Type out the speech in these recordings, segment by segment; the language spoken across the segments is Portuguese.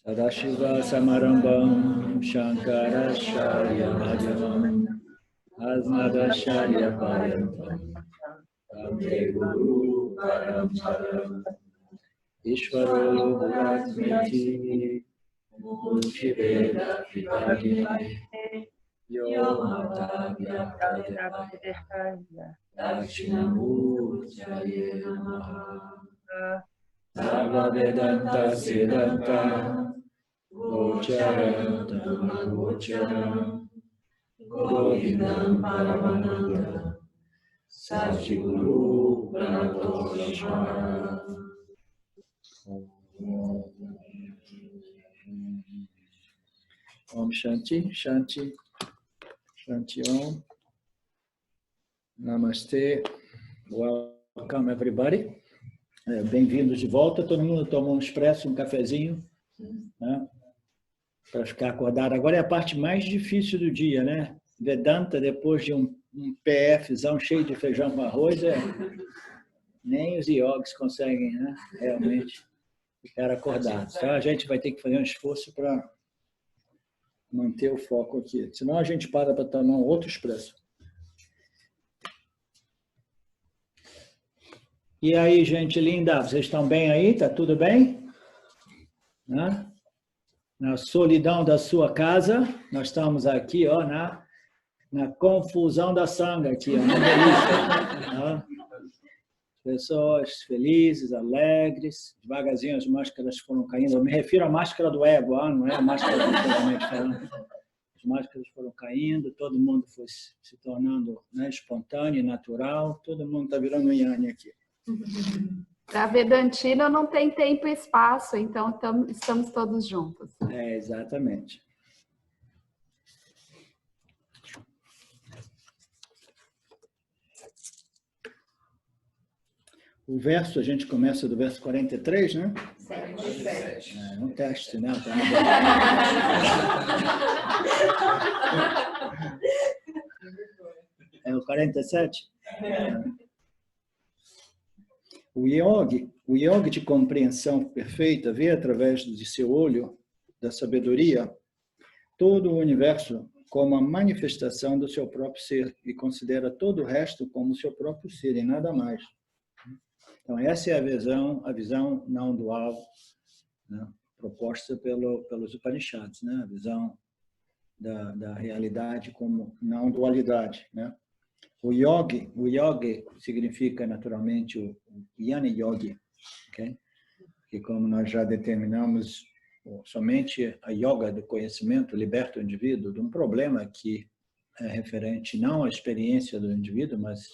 Sadashiva Samarambam Shankaracharya Madhyavam Asmadacharya Paryantam Vande Guru Paramparam Ishvaro Guratmeti Murti Veda Vidadine Yo Mata Vyakadevaya Dakshinamurtyaye Namaha Sarva Vedanta Siddhanta Gocharam Dhamma Gocharam Govindam Paramananda Satchiguru Pranato Lakshmana Om Shanti, Shanti, Shanti Om. Namaste. Welcome everybody. Bem-vindos de volta. Todo mundo tomou um expresso, um cafezinho, né? Para ficar acordado. Agora é a parte mais difícil do dia, né? Vedanta, depois de um PFzão cheio de feijão com arroz, nem os yogis conseguem, né? Realmente ficar acordados. Então, a gente vai ter que fazer um esforço para manter o foco aqui. Senão a gente para tomar um outro expresso. E aí, gente linda, vocês estão bem aí? Tá tudo bem? Né? Na solidão da sua casa, nós estamos aqui, ó, na confusão da sanga aqui, ó, na delícia. Pessoas felizes, alegres, devagarzinho as máscaras foram caindo. Eu me refiro à máscara do ego, não é a máscara do literalmente falando. As máscaras foram caindo, todo mundo foi se tornando, né, espontâneo, natural, todo mundo está virando um Yanni aqui. Para Vedantina não tem tempo e espaço, então estamos todos juntos. Exatamente. O verso, a gente começa do verso 43, né? 47. É um teste, né? É o 47? O yogi de compreensão perfeita vê através de seu olho da sabedoria todo o universo como a manifestação do seu próprio ser e considera todo o resto como seu próprio ser e nada mais. Então, essa é a visão não dual, né, proposta pelos Upanishads, né, a visão da realidade como não dualidade, né? O yogi significa naturalmente o Jnana Yogi, okay? Que como nós já determinamos, somente a yoga do conhecimento liberta o indivíduo de um problema que é referente não à experiência do indivíduo, mas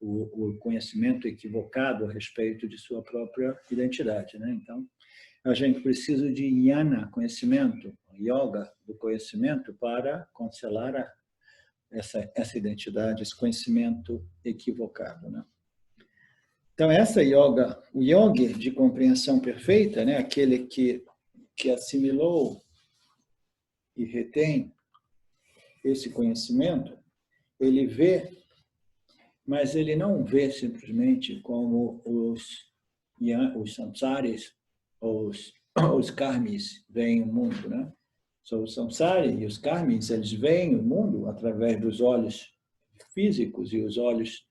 o conhecimento equivocado a respeito de sua própria identidade, né? Então, a gente precisa de jnana, conhecimento, yoga do conhecimento para cancelar essa identidade, esse conhecimento equivocado, né? Então, o yogi de compreensão perfeita, né? Aquele que assimilou e retém esse conhecimento, ele vê, mas ele não vê simplesmente como os samsaris, os karmis veem o mundo, né? Os samsari e os karmis, eles veem o mundo através dos olhos físicos e os olhos,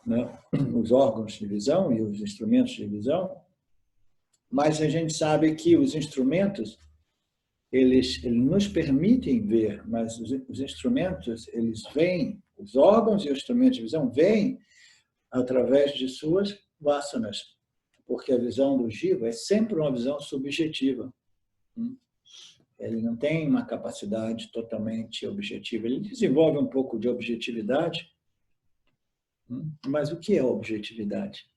né, os órgãos de visão e os instrumentos de visão, mas a gente sabe que os instrumentos, eles nos permitem ver, mas os instrumentos, eles veem, os órgãos e os instrumentos de visão veem através de suas vasanas, porque a visão do Jiva é sempre uma visão subjetiva. Ele não tem uma capacidade totalmente objetiva. Ele desenvolve um pouco de objetividade, mas o que é objetividade?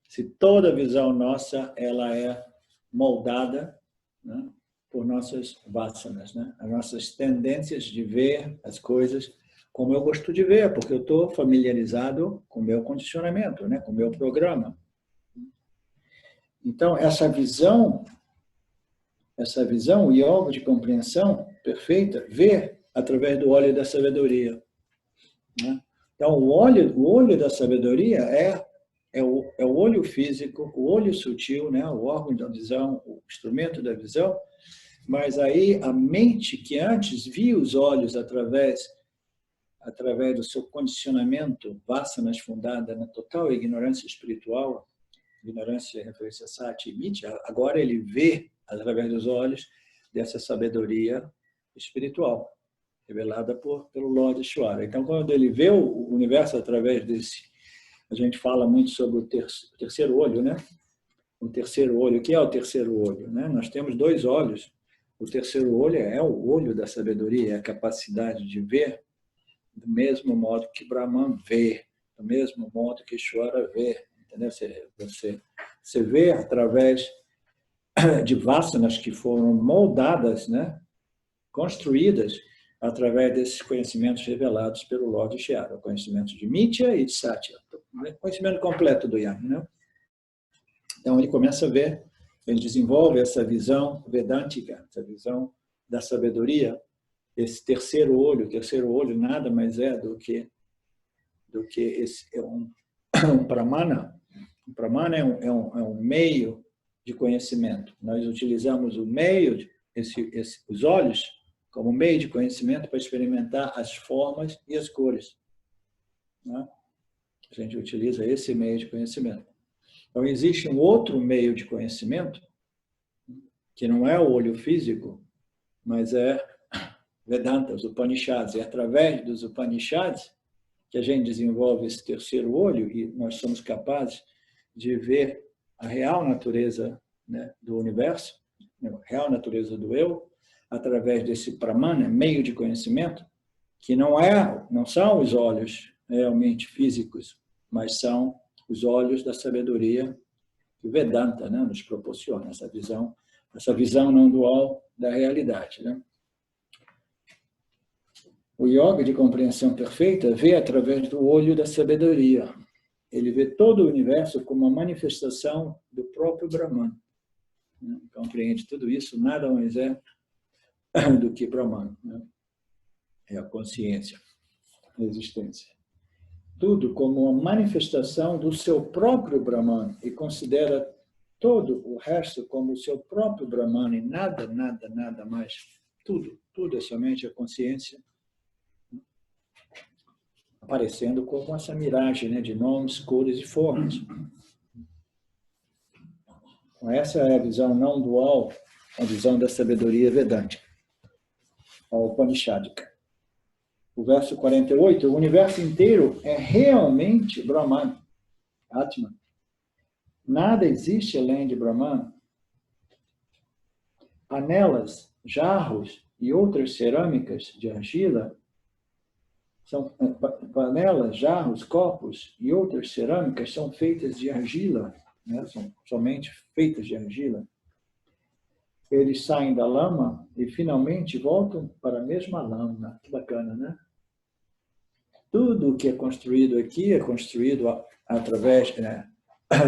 Se toda visão nossa ela é moldada, né, por nossas vasanas, né, as nossas tendências de ver as coisas como eu gosto de ver, porque eu estou familiarizado com o meu condicionamento, né, com o meu programa. Então, essa visão, o yoga de compreensão perfeita, vê através do olho da sabedoria, né? Então, o olho da sabedoria é é o olho físico, o olho sutil, né? O órgão da visão, o instrumento da visão, mas aí a mente que antes via os olhos através do seu condicionamento, vasanas fundada na total ignorância espiritual, ignorância, referência a Sati e Mitya, agora ele vê através dos olhos dessa sabedoria espiritual, revelada pelo Lord Ishvara. Então, quando ele vê o universo através desse, a gente fala muito sobre o terceiro olho, né? O terceiro olho, o que é o terceiro olho? Né? Nós temos dois olhos. O terceiro olho é o olho da sabedoria, é a capacidade de ver do mesmo modo que Brahman vê, do mesmo modo que Ishvara vê. Entendeu? Você vê através de vasanas que foram moldadas, né? Construídas através desses conhecimentos revelados pelo Lord Ishvara, conhecimentos de Mitya e de Satya, conhecimento completo do Yama, né? Então ele começa a ver, ele desenvolve essa visão vedântica, essa visão da sabedoria, esse terceiro olho nada mais é do que esse um pramana. O pramana é um meio de conhecimento. Nós utilizamos o meio, os olhos, como meio de conhecimento para experimentar as formas e as cores, né? A gente utiliza esse meio de conhecimento. Então, existe um outro meio de conhecimento, que não é o olho físico, mas é Vedanta, os Upanishads. É através dos Upanishads que a gente desenvolve esse terceiro olho e nós somos capazes de ver a real natureza, né, do universo, a real natureza do eu, através desse pramana, meio de conhecimento, que não são os olhos realmente físicos, mas são os olhos da sabedoria que o Vedanta, né, nos proporciona, essa visão não dual da realidade, né? O yoga de compreensão perfeita vê através do olho da sabedoria. Ele vê todo o universo como uma manifestação do próprio Brahman. Compreende tudo isso, nada mais é do que Brahman, né? É a consciência, a existência. Tudo como uma manifestação do seu próprio Brahman e considera todo o resto como o seu próprio Brahman e nada mais. Tudo é somente a consciência aparecendo como essa miragem, né, de nomes, cores e formas. Essa é a visão não dual, a visão da sabedoria vedântica, a Upanishadica. O verso 48, o universo inteiro é realmente Brahman, Atman. Nada existe além de Brahman. Panelas, jarros e outras cerâmicas de argila panelas, jarros, copos e outras cerâmicas são feitas de argila, né? São somente feitas de argila. Eles saem da lama e finalmente voltam para a mesma lama. Que bacana, né? Tudo o que é construído aqui é construído através, né,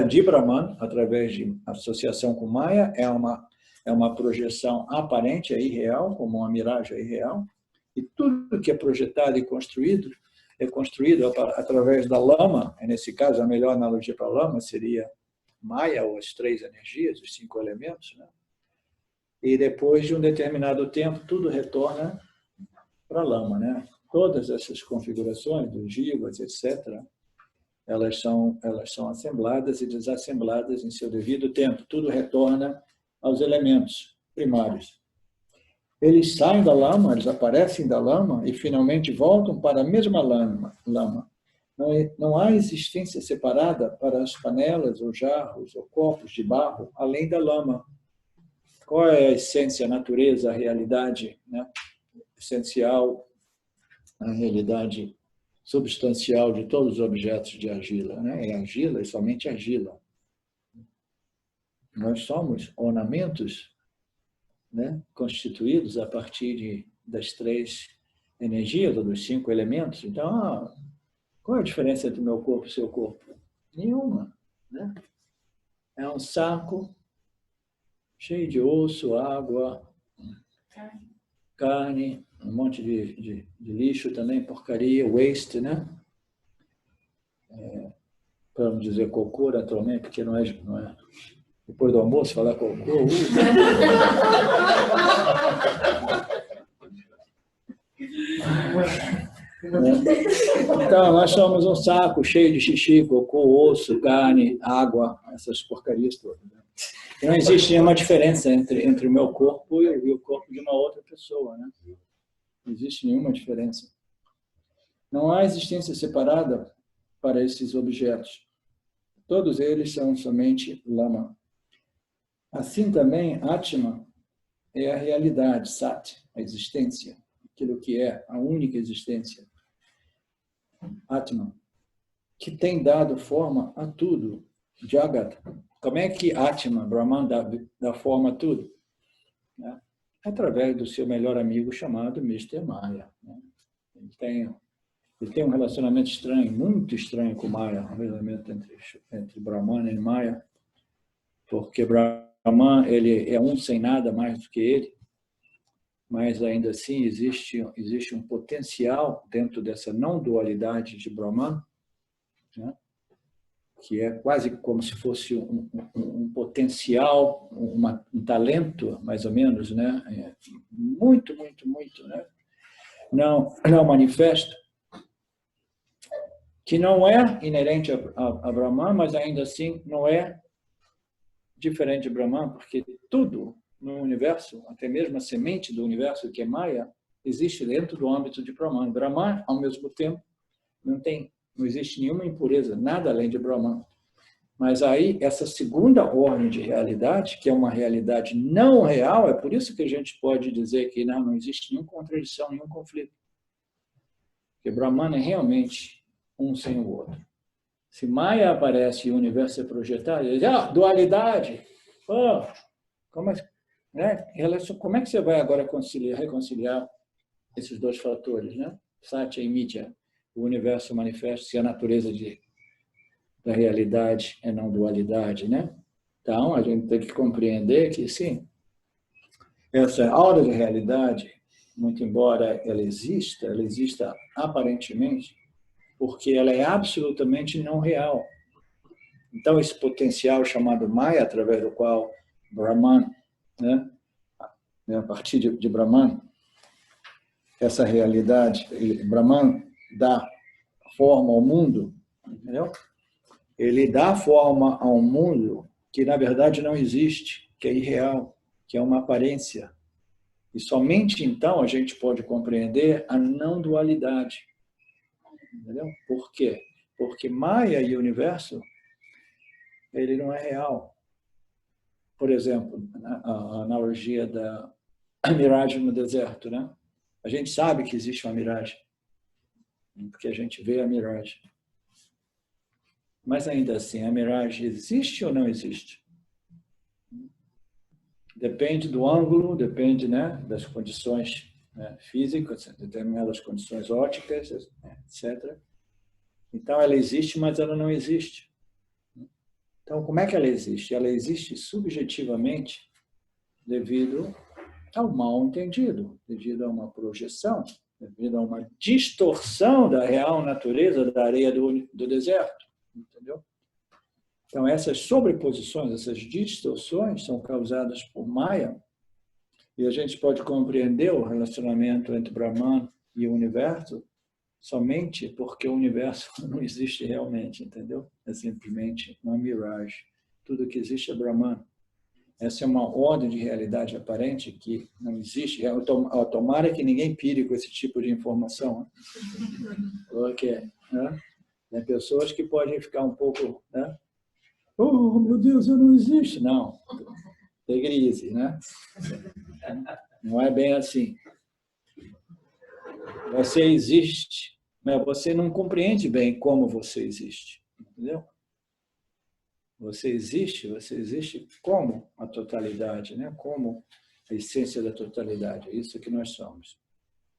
de Brahman, através de associação com Maya, é uma projeção aparente, é irreal, como uma miragem irreal. E tudo que é projetado e construído é construído através da lama. Nesse caso, a melhor analogia para a lama seria Maya, ou as três energias, os 5 elementos, né? E depois de um determinado tempo, tudo retorna para a lama, né? Todas essas configurações dos jivas, etc., elas são assembladas e desassembladas em seu devido tempo. Tudo retorna aos elementos primários. Eles saem da lama, eles aparecem da lama e finalmente voltam para a mesma lama. Não há existência separada para as panelas, ou jarros, ou copos de barro, além da lama. Qual é a essência, a natureza, a realidade, né, essencial, a realidade substancial de todos os objetos de argila, né? É argila e somente argila. Nós somos ornamentos, né, constituídos a partir das 3 energias, ou dos 5 elementos. Então, qual é a diferença entre o meu corpo e o seu corpo? Nenhuma, né? É um saco cheio de osso, água, carne, um monte de lixo também, porcaria, waste, né? para não dizer cocô, naturalmente, porque não é depois do almoço falar cocô. Então, nós somos um saco cheio de xixi, cocô, osso, carne, água, essas porcarias todas. Não existe nenhuma diferença entre o meu corpo e o corpo de uma outra pessoa, né? Não existe nenhuma diferença. Não há existência separada para esses objetos. Todos eles são somente lama. Assim também, Atma é a realidade, Sat, a existência, aquilo que é a única existência. Atma, que tem dado forma a tudo. Jagat. Como é que Atma, Brahman, dá forma a tudo? Através do seu melhor amigo chamado Mr. Maya. Ele tem um relacionamento estranho, muito estranho com Maya, um relacionamento entre Brahman e Maya, porque Brahman ele é um sem nada mais do que ele, mas ainda assim existe um potencial dentro dessa não dualidade de Brahman, né? Que é quase como se fosse um potencial, um talento, mais ou menos, né? Muito, muito, muito, né? Não manifesto, que não é inerente a Brahman, mas ainda assim não é diferente de Brahman, porque tudo no universo, até mesmo a semente do universo, que é Maya, existe dentro do âmbito de Brahman. Brahman, ao mesmo tempo, não existe nenhuma impureza, nada além de Brahman. Mas aí, essa segunda ordem de realidade, que é uma realidade não real, é por isso que a gente pode dizer que não existe nenhuma contradição, nenhum conflito. Porque Brahman é realmente um sem o outro. Se Maya aparece e o universo é projetado, ele diz, dualidade. Oh, como é que você vai agora reconciliar esses dois fatores, né? Satya e Mitya, o universo manifesto, se a natureza da realidade é não dualidade, né? Então, a gente tem que compreender que, sim, essa aura de realidade, muito embora ela exista aparentemente, porque ela é absolutamente não real. Então, esse potencial chamado Maya, através do qual Brahman, né, a partir de Brahman, essa realidade, Brahman dá forma ao mundo, entendeu? Ele dá forma a um mundo que, na verdade, não existe, que é irreal, que é uma aparência. E somente então a gente pode compreender a não dualidade. Entendeu? Por quê? Porque Maya e o universo, ele não é real. Por exemplo, a analogia da miragem no deserto, né? A gente sabe que existe uma miragem, porque a gente vê a miragem. Mas ainda assim, a miragem existe ou não existe? Depende do ângulo, depende, né, das condições, né, físicas, determinadas condições ópticas, etc. Então, ela existe, mas ela não existe. Então, como é que ela existe? Ela existe subjetivamente devido ao mal entendido, devido a uma projeção, devido a uma distorção da real natureza da areia do deserto. Entendeu? Então, essas sobreposições, essas distorções são causadas por Maya, e a gente pode compreender o relacionamento entre Brahman e o universo somente porque o universo não existe realmente, entendeu? É simplesmente uma miragem. Tudo que existe é Brahman. Essa é uma ordem de realidade aparente que não existe. Tomara que ninguém pire com esse tipo de informação. Porque, né? Tem pessoas que podem ficar um pouco, né? Oh, meu Deus, eu não existo. Não, tem crise, né? Não é bem assim. Você existe, mas você não compreende bem como você existe. Entendeu? Você existe como a totalidade, né? Como a essência da totalidade. É isso que nós somos.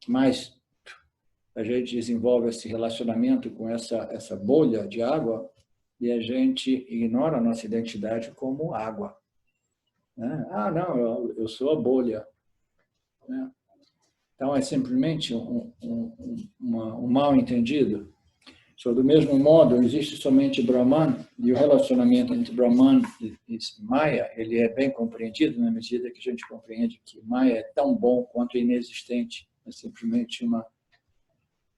Mas a gente desenvolve esse relacionamento com essa bolha de água e a gente ignora a nossa identidade como água. Né? Não, eu sou a bolha. Né? Então, é simplesmente um mal entendido. So, do mesmo modo, existe somente Brahman, e o relacionamento entre Brahman e Maya, ele é bem compreendido na medida que a gente compreende que Maya é tão bom quanto inexistente. É simplesmente uma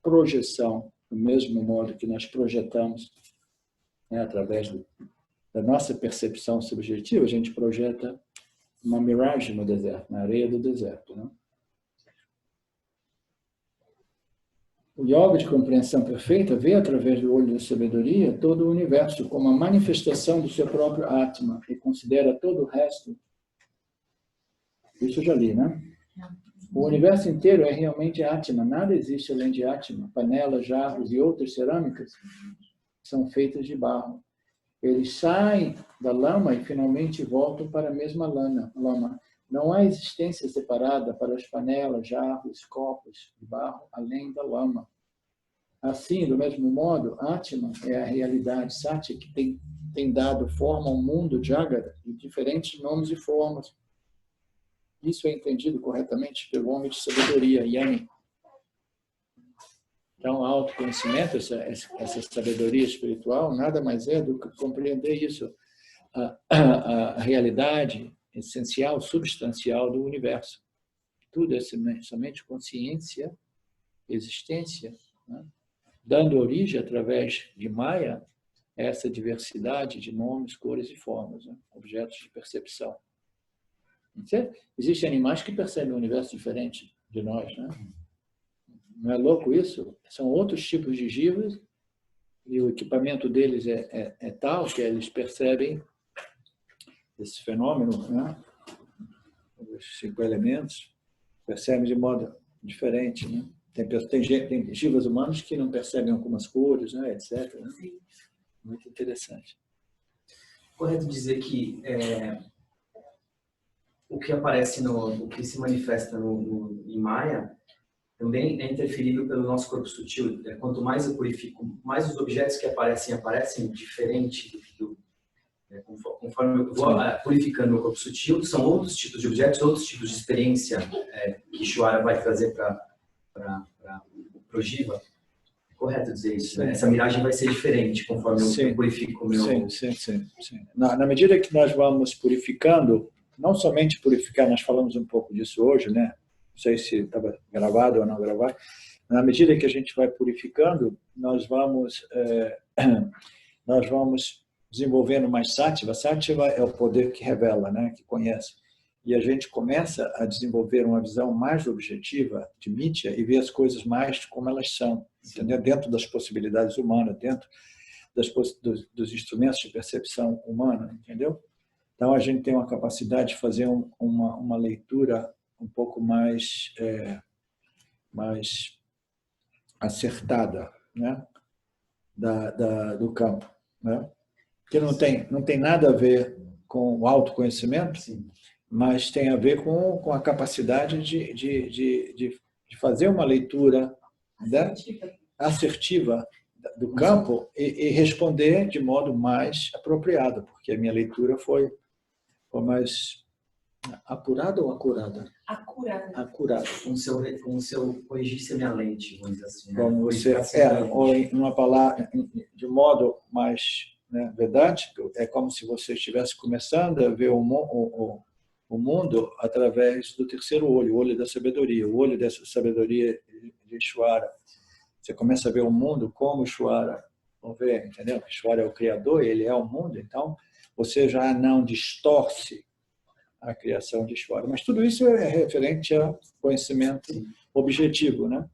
projeção, do mesmo modo que nós projetamos, né, através da nossa percepção subjetiva, a gente projeta uma miragem no deserto, na areia do deserto, né? O yoga de compreensão perfeita vê através do olho da sabedoria todo o universo como a manifestação do seu próprio Atma e considera todo o resto. Isso eu já li, né? O universo inteiro é realmente Atma, nada existe além de Atma. Panelas, jarros e outras cerâmicas são feitas de barro. Eles saem da lama e finalmente voltam para a mesma lama. Não há existência separada para as panelas, jarros, copos de barro, além da lama. Assim, do mesmo modo, Atman é a realidade Satya que tem dado forma ao mundo Jagata de diferentes nomes e formas. Isso é entendido corretamente pelo homem de sabedoria, Yami. Então, o autoconhecimento, essa sabedoria espiritual, nada mais é do que compreender isso, a realidade essencial, substancial do universo. Tudo é somente consciência, existência, né? Dando origem, através de Maya, a essa diversidade de nomes, cores e formas, né? Objetos de percepção. Existem animais que percebem um universo diferente de nós, né? Não é louco isso? São outros tipos de jivas e o equipamento deles é tal que eles percebem esse fenômeno, né? Os 5 elementos, percebem de modo diferente, né? Tem jivas humanos que não percebem algumas cores, né? Etc. Né? Muito interessante. Correto dizer que o que aparece o que se manifesta em Maya também é interferido pelo nosso corpo sutil. Quanto mais eu purifico, mais os objetos que aparecem diferente conforme eu vou purificando meu corpo sutil, são outros tipos de objetos, outros tipos de experiência que Ishvara vai trazer para o Jiva. É correto dizer isso, né? Essa miragem vai ser diferente conforme eu purifico o meu... Sim. Na medida que nós vamos purificando, não somente purificar, nós falamos um pouco disso hoje, né? Não sei se estava gravado ou não gravado. Na medida que a gente vai purificando, nós vamos desenvolvendo mais sátiva. Sátiva é o poder que revela, né? Que conhece. E a gente começa a desenvolver uma visão mais objetiva de Mithya e ver as coisas mais como elas são, entendeu? Dentro das possibilidades humanas, dentro dos instrumentos de percepção humana, entendeu? Então, a gente tem uma capacidade de fazer uma leitura um pouco mais acertada, né? do campo, né? Que não tem nada a ver com o autoconhecimento, sim, mas tem a ver com a capacidade de fazer uma leitura, né, assertiva do campo e responder de modo mais apropriado, porque a minha leitura foi mais apurada ou acurada? Acurada. Com o seu corrigisse a minha lente, vamos dizer assim. Como você ou em uma palavra, de modo mais, né, didático, é como se você estivesse começando a ver o mundo através do terceiro olho, o olho da sabedoria, o olho dessa sabedoria de Ishvara. Você começa a ver o mundo como Ishvara vê, entendeu? Ishvara é o Criador, ele é o mundo, então você já não distorce a criação de Ishvara. Mas tudo isso é referente a conhecimento objetivo, né?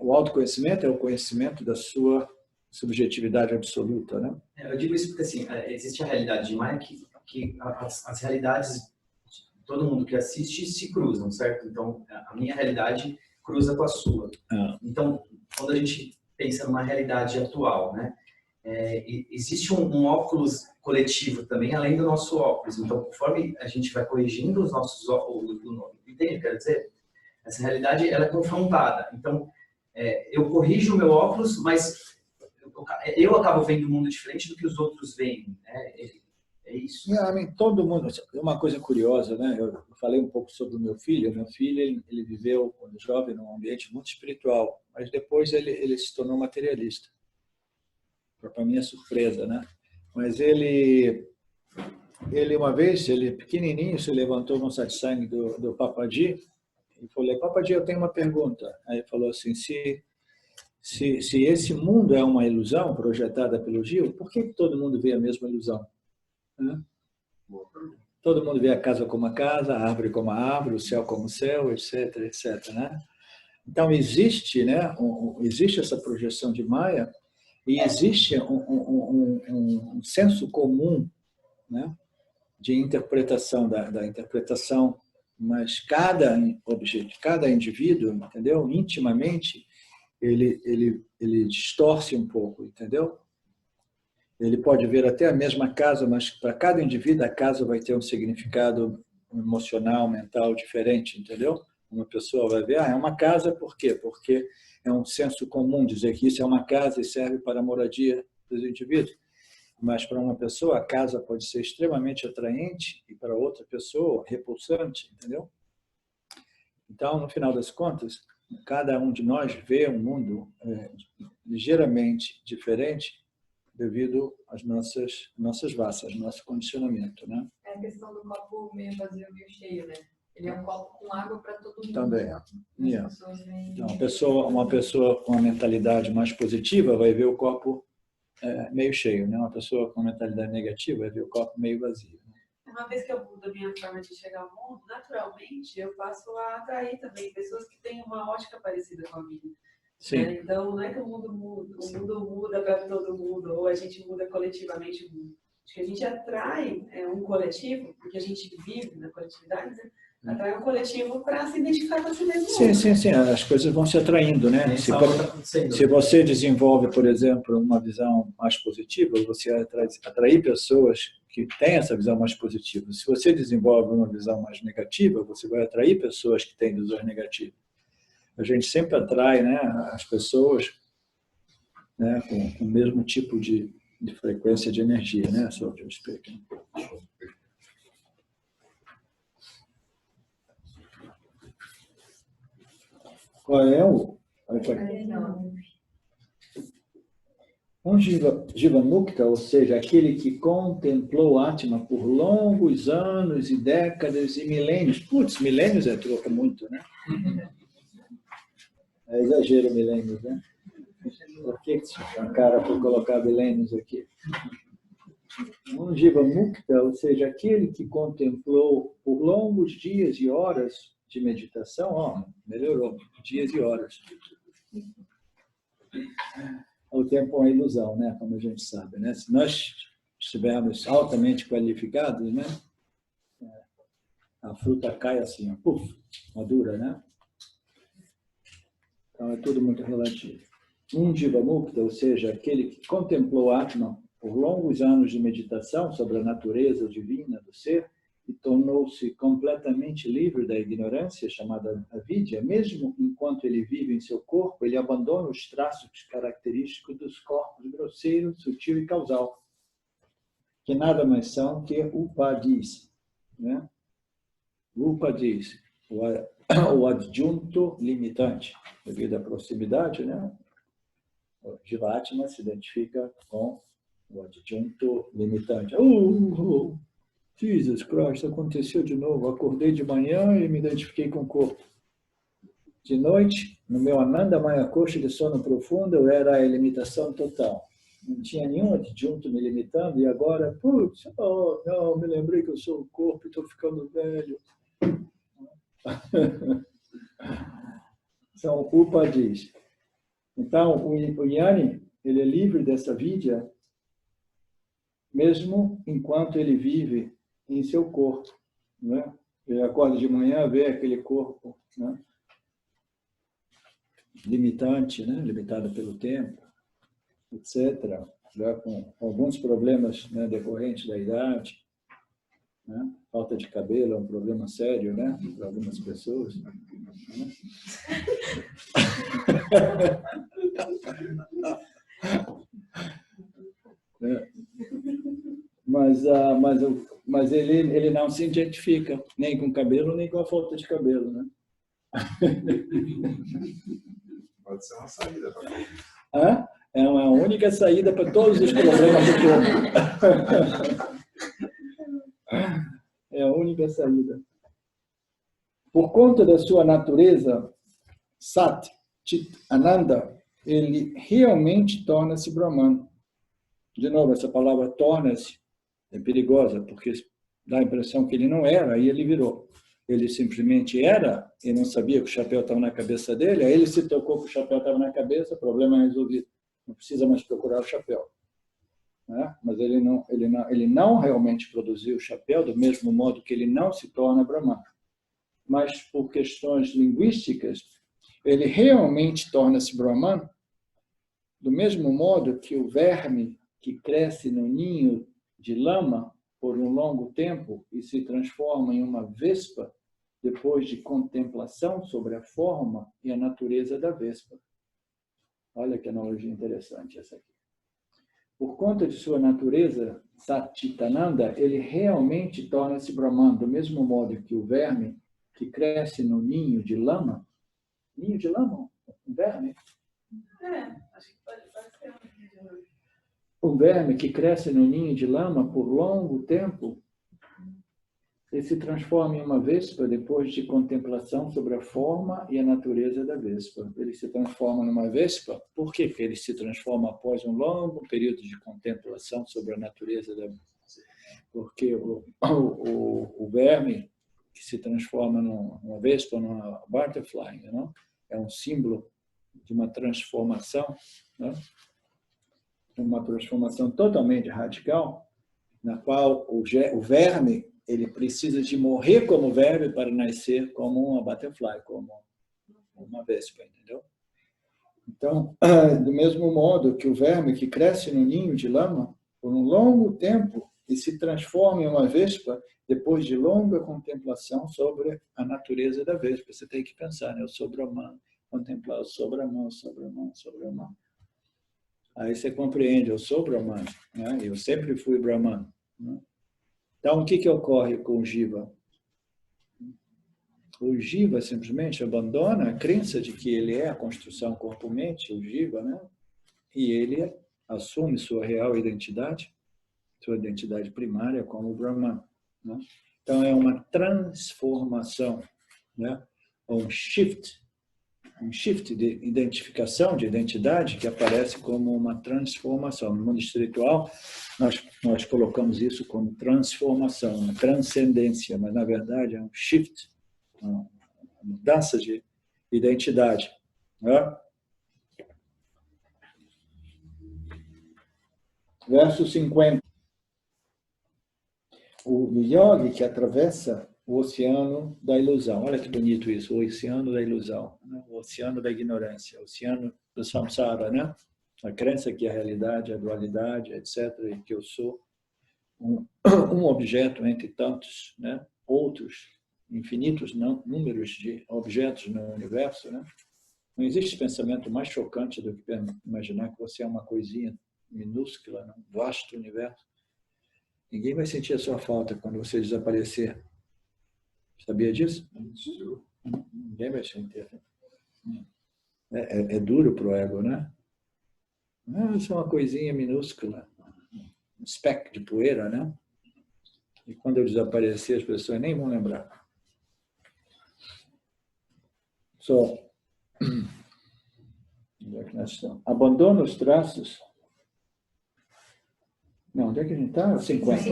O autoconhecimento é o conhecimento da sua subjetividade absoluta, né? Eu digo isso porque, assim, existe a realidade de Maya que as realidades de todo mundo que assiste se cruzam, certo? Então, a minha realidade cruza com a sua. Então, quando a gente pensa numa realidade atual, né? Existe um óculos coletivo também, além do nosso óculos. Então, conforme a gente vai corrigindo os nossos óculos, entende? Quer dizer, essa realidade ela é confrontada. Então, eu corrijo o meu óculos, mas eu acabo vendo um mundo diferente do que os outros veem. Né? É isso. Todo mundo... Uma coisa curiosa, né? Eu falei um pouco sobre o meu filho. O meu filho, ele viveu, quando jovem, num ambiente muito espiritual, mas depois ele se tornou materialista. Para minha surpresa, né? Mas ele uma vez, ele pequenininho, se levantou no satsang do Papaji e falou: Papaji, eu tenho uma pergunta. Aí ele falou assim: se esse mundo é uma ilusão projetada pelo Gil, por que todo mundo vê a mesma ilusão? Né? Todo mundo vê a casa como a casa, a árvore como a árvore, o céu como o céu, etc, etc. Né? Então, existe, né, existe essa projeção de Maya e existe um senso comum, né, de interpretação da interpretação, mas cada objeto, cada indivíduo, entendeu? Intimamente, ele distorce um pouco, entendeu? Ele pode ver até a mesma casa, mas para cada indivíduo a casa vai ter um significado emocional, mental diferente, entendeu? Uma pessoa vai ver, é uma casa, por quê? Porque é um senso comum dizer que isso é uma casa e serve para a moradia dos indivíduos. Mas para uma pessoa a casa pode ser extremamente atraente e para outra pessoa repulsante, entendeu? Então, no final das contas, cada um de nós vê um mundo ligeiramente diferente devido às nossas vassas, nosso condicionamento, né? É a questão do copo meio vazio, meio cheio, né? Ele é um copo com água para todo mundo. Também. Yeah. Então, uma pessoa com uma mentalidade mais positiva vai ver o copo meio cheio, né? Uma pessoa com uma mentalidade negativa vai ver o copo meio vazio. Uma vez que eu mudo a minha forma de enxergar o mundo, naturalmente eu passo a atrair também pessoas que têm uma ótica parecida com a minha. Sim. Então, não é que o mundo muda para todo mundo, ou a gente muda coletivamente o mundo. Acho que a gente atrai um coletivo, porque a gente vive na coletividade, né? Atrai um coletivo para se identificar com si mesmo. Sim. As coisas vão se atraindo, né? Se você desenvolve, por exemplo, uma visão mais positiva, você vai atrair pessoas que têm essa visão mais positiva. Se você desenvolve uma visão mais negativa, você vai atrair pessoas que têm visões negativas. A gente sempre atrai, né, as pessoas, né, com o mesmo tipo de frequência de energia, né? Só que eu explico. Qual é um Jivanmukta, ou seja, aquele que contemplou Atma por longos anos e décadas e milênios. Putz, milênios é muito, né? É exagero milênios, né? Por que a cara por colocar milênios aqui? Um Jivamukta, ou seja, aquele que contemplou por longos dias e horas de meditação, melhorou, dias e horas. O tempo é uma ilusão, né? Como a gente sabe, né? Se nós estivermos altamente qualificados, né? A fruta cai assim, puf, madura, né? Então é tudo muito relativo. Um Jivamukta, ou seja, aquele que contemplou Atma por longos anos de meditação sobre a natureza divina do ser, e tornou-se completamente livre da ignorância, chamada avidya, mesmo enquanto ele vive em seu corpo, ele abandona os traços característicos dos corpos grosseiro, sutil e causal, que nada mais são que upadis, né? Upadis, o adjunto limitante, devido à proximidade, né? O Jivatma se identifica com o adjunto limitante. Jesus Christ, aconteceu de novo. Acordei de manhã e me identifiquei com o corpo. De noite, no meu Ananda Maya Kosha de sono profundo, eu era a ilimitação total. Não tinha nenhum adjunto me limitando e agora, putz, não, me lembrei que eu sou o corpo e estou ficando velho. São upadis. Então, o Jnani, ele é livre dessa vidya, mesmo enquanto ele vive em seu corpo, né? Ele acorda de manhã, vê aquele corpo, né? Limitante, né? Limitado pelo tempo, etc. Já com alguns problemas, né, decorrentes da idade, né? Falta de cabelo é um problema sério, né, para algumas pessoas. Né? mas ele não se identifica nem com cabelo, nem com a falta de cabelo, né? Pode ser uma saída. É uma única saída para todos os problemas do corpo. É a única saída. Por conta da sua natureza, Sat, Chit, Ananda, ele realmente torna-se Brahman. De novo, essa palavra torna-se é perigosa, porque dá a impressão que ele não era, aí ele virou. Ele simplesmente era e não sabia que o chapéu estava na cabeça dele, aí ele se tocou que o chapéu estava na cabeça, problema resolvido. Não precisa mais procurar o chapéu. Né? Mas ele não realmente produziu o chapéu, do mesmo modo que ele não se torna Brahman. Mas, por questões linguísticas, ele realmente torna-se Brahman do mesmo modo que o verme que cresce no ninho de lama por um longo tempo e se transforma em uma vespa depois de contemplação sobre a forma e a natureza da vespa. Olha que analogia interessante essa aqui. Por conta de sua natureza, Satchitananda, ele realmente torna-se Brahman, do mesmo modo que o verme que cresce no ninho de lama. Ninho de lama? Um verme? Acho que pode ser um ninho de lama. Um verme que cresce no ninho de lama por longo tempo e se transforma em uma vespa depois de contemplação sobre a forma e a natureza da vespa. Ele se transforma numa vespa. Por que ele se transforma após um longo período de contemplação sobre a natureza da vespa? Porque o verme que se transforma numa vespa, numa butterfly, não? É um símbolo de uma transformação, não? Uma transformação totalmente radical, na qual o verme ele precisa de morrer como verme para nascer como uma butterfly, como uma vespa, entendeu? Então, do mesmo modo que o verme que cresce no ninho de lama por um longo tempo e se transforma em uma vespa depois de longa contemplação sobre a natureza da vespa. Você tem que pensar, né? Eu sou Brahman, contemplar, eu sou Brahman, eu sou Brahman, eu sou Brahman. Aí você compreende, eu sou Brahman, né? Eu sempre fui Brahman. Né? Então, o que ocorre com o Jiva? O Jiva simplesmente abandona a crença de que ele é a construção corpo-mente, o Jiva, né? E ele assume sua real identidade, sua identidade primária como Brahman. Né? Então, é uma transformação, né? Um shift de identificação, de identidade, que aparece como uma transformação. No mundo espiritual, nós colocamos isso como transformação, uma transcendência, mas, na verdade, é um shift, uma mudança de identidade. Né? Verso 50. O yogi que atravessa o oceano da ilusão. Olha que bonito isso, o oceano da ilusão, né? O oceano da ignorância, o oceano do samsara, né? A crença que a realidade, a dualidade, etc., e que eu sou um objeto entre tantos, né? Outros infinitos números de objetos no universo, né? Não existe pensamento mais chocante do que imaginar que você é uma coisinha minúscula num vasto universo. Ninguém vai sentir a sua falta quando você desaparecer. Sabia disso? Ninguém vai sentir. É duro para o ego, né? Isso é uma coisinha minúscula, um speck de poeira, né? E quando eu desaparecer, as pessoas nem vão lembrar. Onde é que nós estamos? Abandona os traços. Não, onde é que a gente está? 50.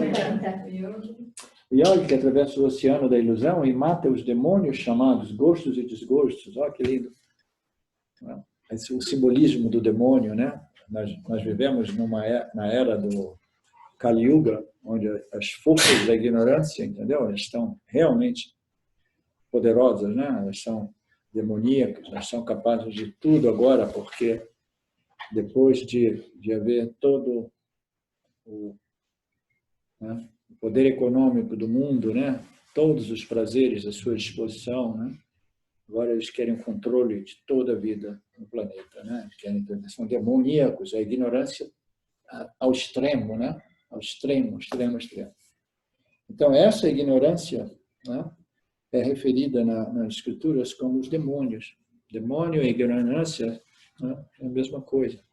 O yogi que atravessa o oceano da ilusão e mata os demônios chamados gostos e desgostos. Olha que lindo. Esse é o simbolismo do demônio, né? Nós vivemos na era do Kali Yuga, onde as forças da ignorância, entendeu? Elas estão realmente poderosas, né? Elas são demoníacas, elas são capazes de tudo agora, porque depois de haver todo o poder econômico do mundo, né? Todos os prazeres à sua disposição, né? Agora eles querem o controle de toda a vida no planeta, né? São demoníacos, a ignorância ao extremo, né? ao extremo, extremo, extremo. Então, essa ignorância, né, é referida nas escrituras como os demônios. Demônio e ignorância, né, é a mesma coisa.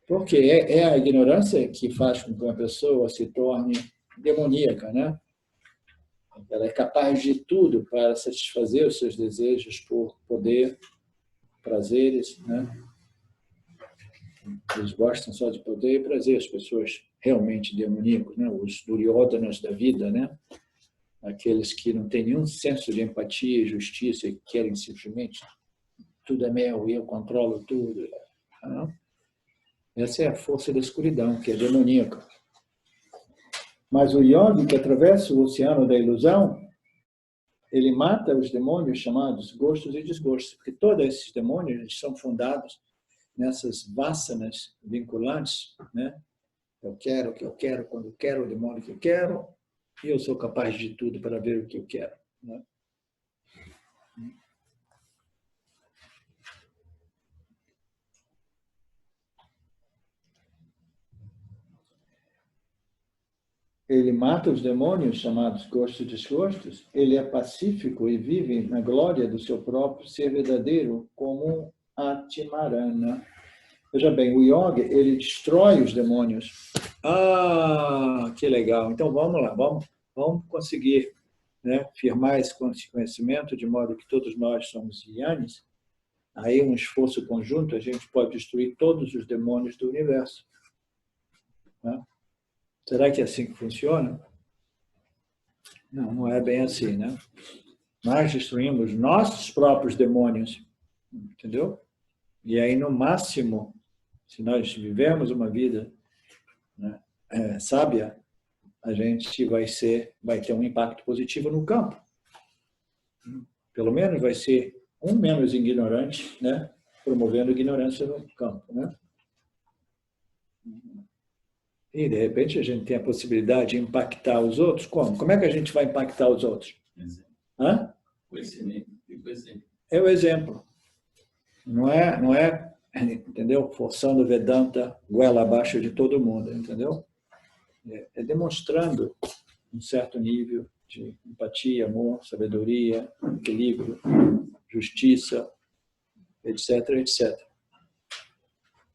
Porque é a ignorância que faz com que uma pessoa se torne demoníaca, né? Ela é capaz de tudo para satisfazer os seus desejos por poder, prazeres, né? Eles gostam só de poder e prazer, as pessoas realmente demoníacas, né? Os duryodhanas da vida, né? Aqueles que não têm nenhum senso de empatia e justiça e querem simplesmente tudo é meu e eu controlo tudo. Não? Essa é a força da escuridão, que é demoníaca. Mas o yogi que atravessa o oceano da ilusão, ele mata os demônios chamados gostos e desgostos, porque todos esses demônios eles são fundados nessas vasanas vinculantes, né? Eu quero o que eu quero, quando eu quero, o demônio que eu quero, e eu sou capaz de tudo para ver o que eu quero, né? Ele mata os demônios chamados gostos e desgostos, ele é pacífico e vive na glória do seu próprio ser verdadeiro como Atimarana. Veja bem, o yoga, ele destrói os demônios. Ah, que legal. Então, vamos lá, vamos conseguir, né, firmar esse conhecimento de modo que todos nós somos yanis. Aí, um esforço conjunto, a gente pode destruir todos os demônios do universo. Né? Será que é assim que funciona? Não, não é bem assim, né? Nós destruímos nossos próprios demônios, entendeu? E aí, no máximo, se nós vivermos uma vida, né, sábia, a gente vai ter um impacto positivo no campo. Pelo menos vai ser um menos ignorante, né, promovendo ignorância no campo, né? E, de repente, a gente tem a possibilidade de impactar os outros. Como? Como é que a gente vai impactar os outros? Hã? É o exemplo. Não é, entendeu? Forçando o Vedanta goela abaixo de todo mundo, entendeu? É demonstrando um certo nível de empatia, amor, sabedoria, equilíbrio, justiça, etc, etc.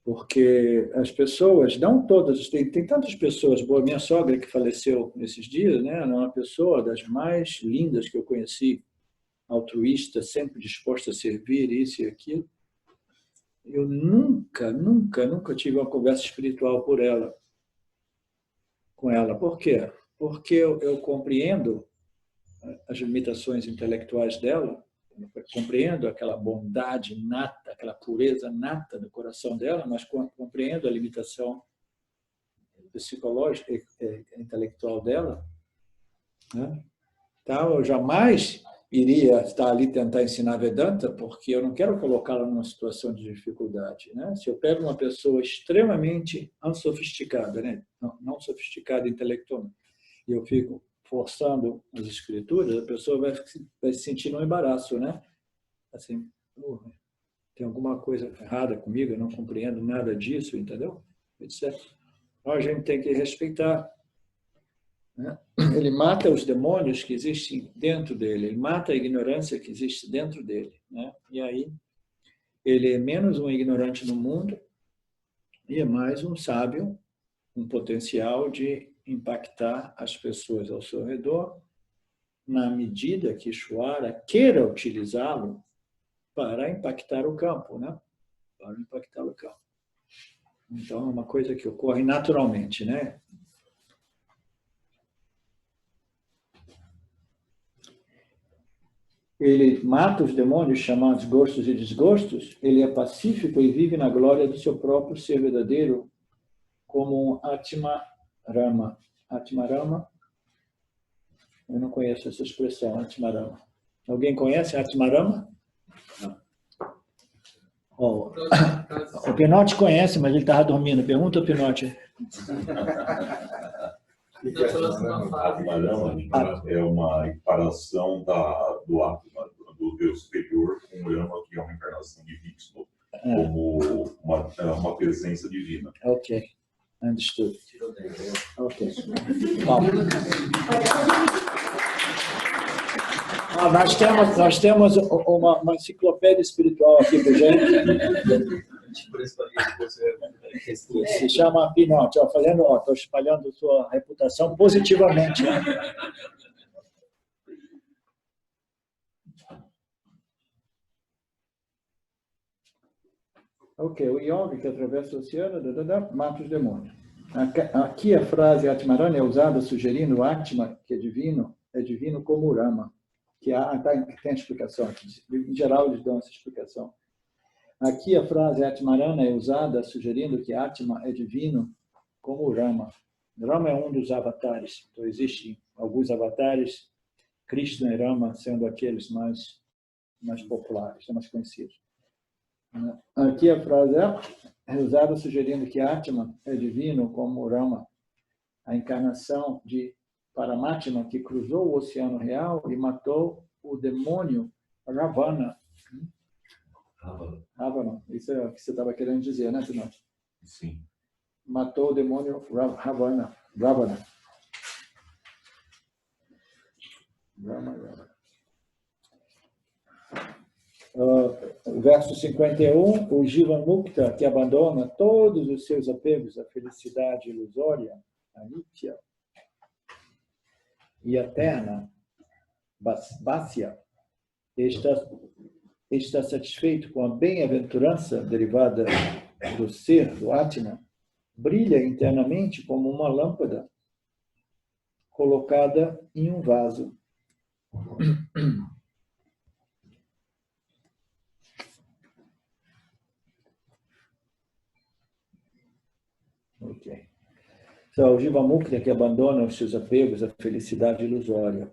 Porque as pessoas, não todas, tem tantas pessoas boas. Minha sogra que faleceu nesses dias, né, ela é uma pessoa das mais lindas que eu conheci, altruísta, sempre disposta a servir, isso e aquilo. Eu nunca tive uma conversa espiritual com ela. Por quê? Porque eu compreendo as limitações intelectuais dela, compreendo aquela bondade nata, aquela pureza nata do coração dela, mas compreendo a limitação psicológica e intelectual dela, né? Então, eu jamais iria estar ali tentar ensinar Vedanta, porque eu não quero colocá-la numa situação de dificuldade, né? Se eu pego uma pessoa extremamente unsofisticada, né? Não sofisticada intelectualmente, e eu fico forçando as escrituras, a pessoa vai se sentir num embaraço, né? Assim, tem alguma coisa errada comigo, eu não compreendo nada disso, entendeu? Etc. Então, a gente tem que respeitar, né? Ele mata os demônios que existem dentro dele, ele mata a ignorância que existe dentro dele, né? E aí, ele é menos um ignorante no mundo e é mais um sábio, um potencial de impactar as pessoas ao seu redor, na medida que Ishvara queira utilizá-lo para impactar o campo, né? Para impactar o campo. Então, é uma coisa que ocorre naturalmente, né? Ele mata os demônios chamados gostos e desgostos, ele é pacífico e vive na glória do seu próprio ser verdadeiro, como um Atmarama. Atmarama? Eu não conheço essa expressão, Atmarama. Alguém conhece Atmarama? Não. Oh, o Pinote conhece, mas ele estava dormindo. Pergunta ao Pinote. Atmarama é uma equiparação do Atma, do Deus superior, com o Rama, que é uma encarnação de Vishnu, como uma presença divina. Ok, understood. sou dentro. Ok. Bom. Nós temos uma enciclopédia espiritual aqui para gente. Por isso que você Se chama Pinote. Estou espalhando sua reputação positivamente. Né? Ok, o yogi que atravessa o oceano, mata os demônios. Aqui a frase Atmarana é usada sugerindo Atma, que é divino como Rama. Que tem explicação aqui. Em geral, eles dão essa explicação. Aqui a frase Atmarana é usada sugerindo que Atma é divino como Rama. Rama é um dos avatares. Então, existem alguns avatares, Krishna e Rama sendo aqueles mais populares, mais conhecidos. Aqui a frase é usada sugerindo que Atma é divino como Rama, a encarnação de Paramatma, que cruzou o oceano real e matou o demônio Ravana. Ravana, isso é o que você estava querendo dizer, né, Pinote? Sim. Matou o demônio Ravana. Verso 51, o Jivamukta, que abandona todos os seus apegos à felicidade ilusória, a Nitya, e eterna, Bhasya, está satisfeito com a bem-aventurança derivada do ser, do Atma, brilha internamente como uma lâmpada colocada em um vaso. Ok. Então, o Jivamukta que abandona os seus apegos à felicidade ilusória.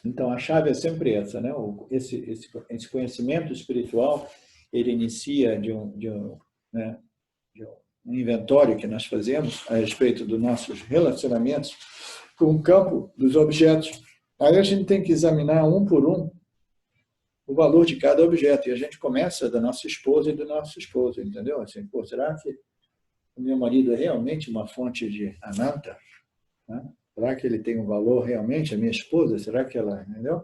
Então, a chave é sempre essa, né? Esse conhecimento espiritual, ele inicia de um inventório que nós fazemos a respeito dos nossos relacionamentos com o campo dos objetos. Aí a gente tem que examinar um por um o valor de cada objeto. E a gente começa da nossa esposa e do nosso esposo, entendeu? Assim, pô, será que o meu marido é realmente uma fonte de ananta? Né? Será que ele tem um valor realmente? A minha esposa, será que ela, entendeu?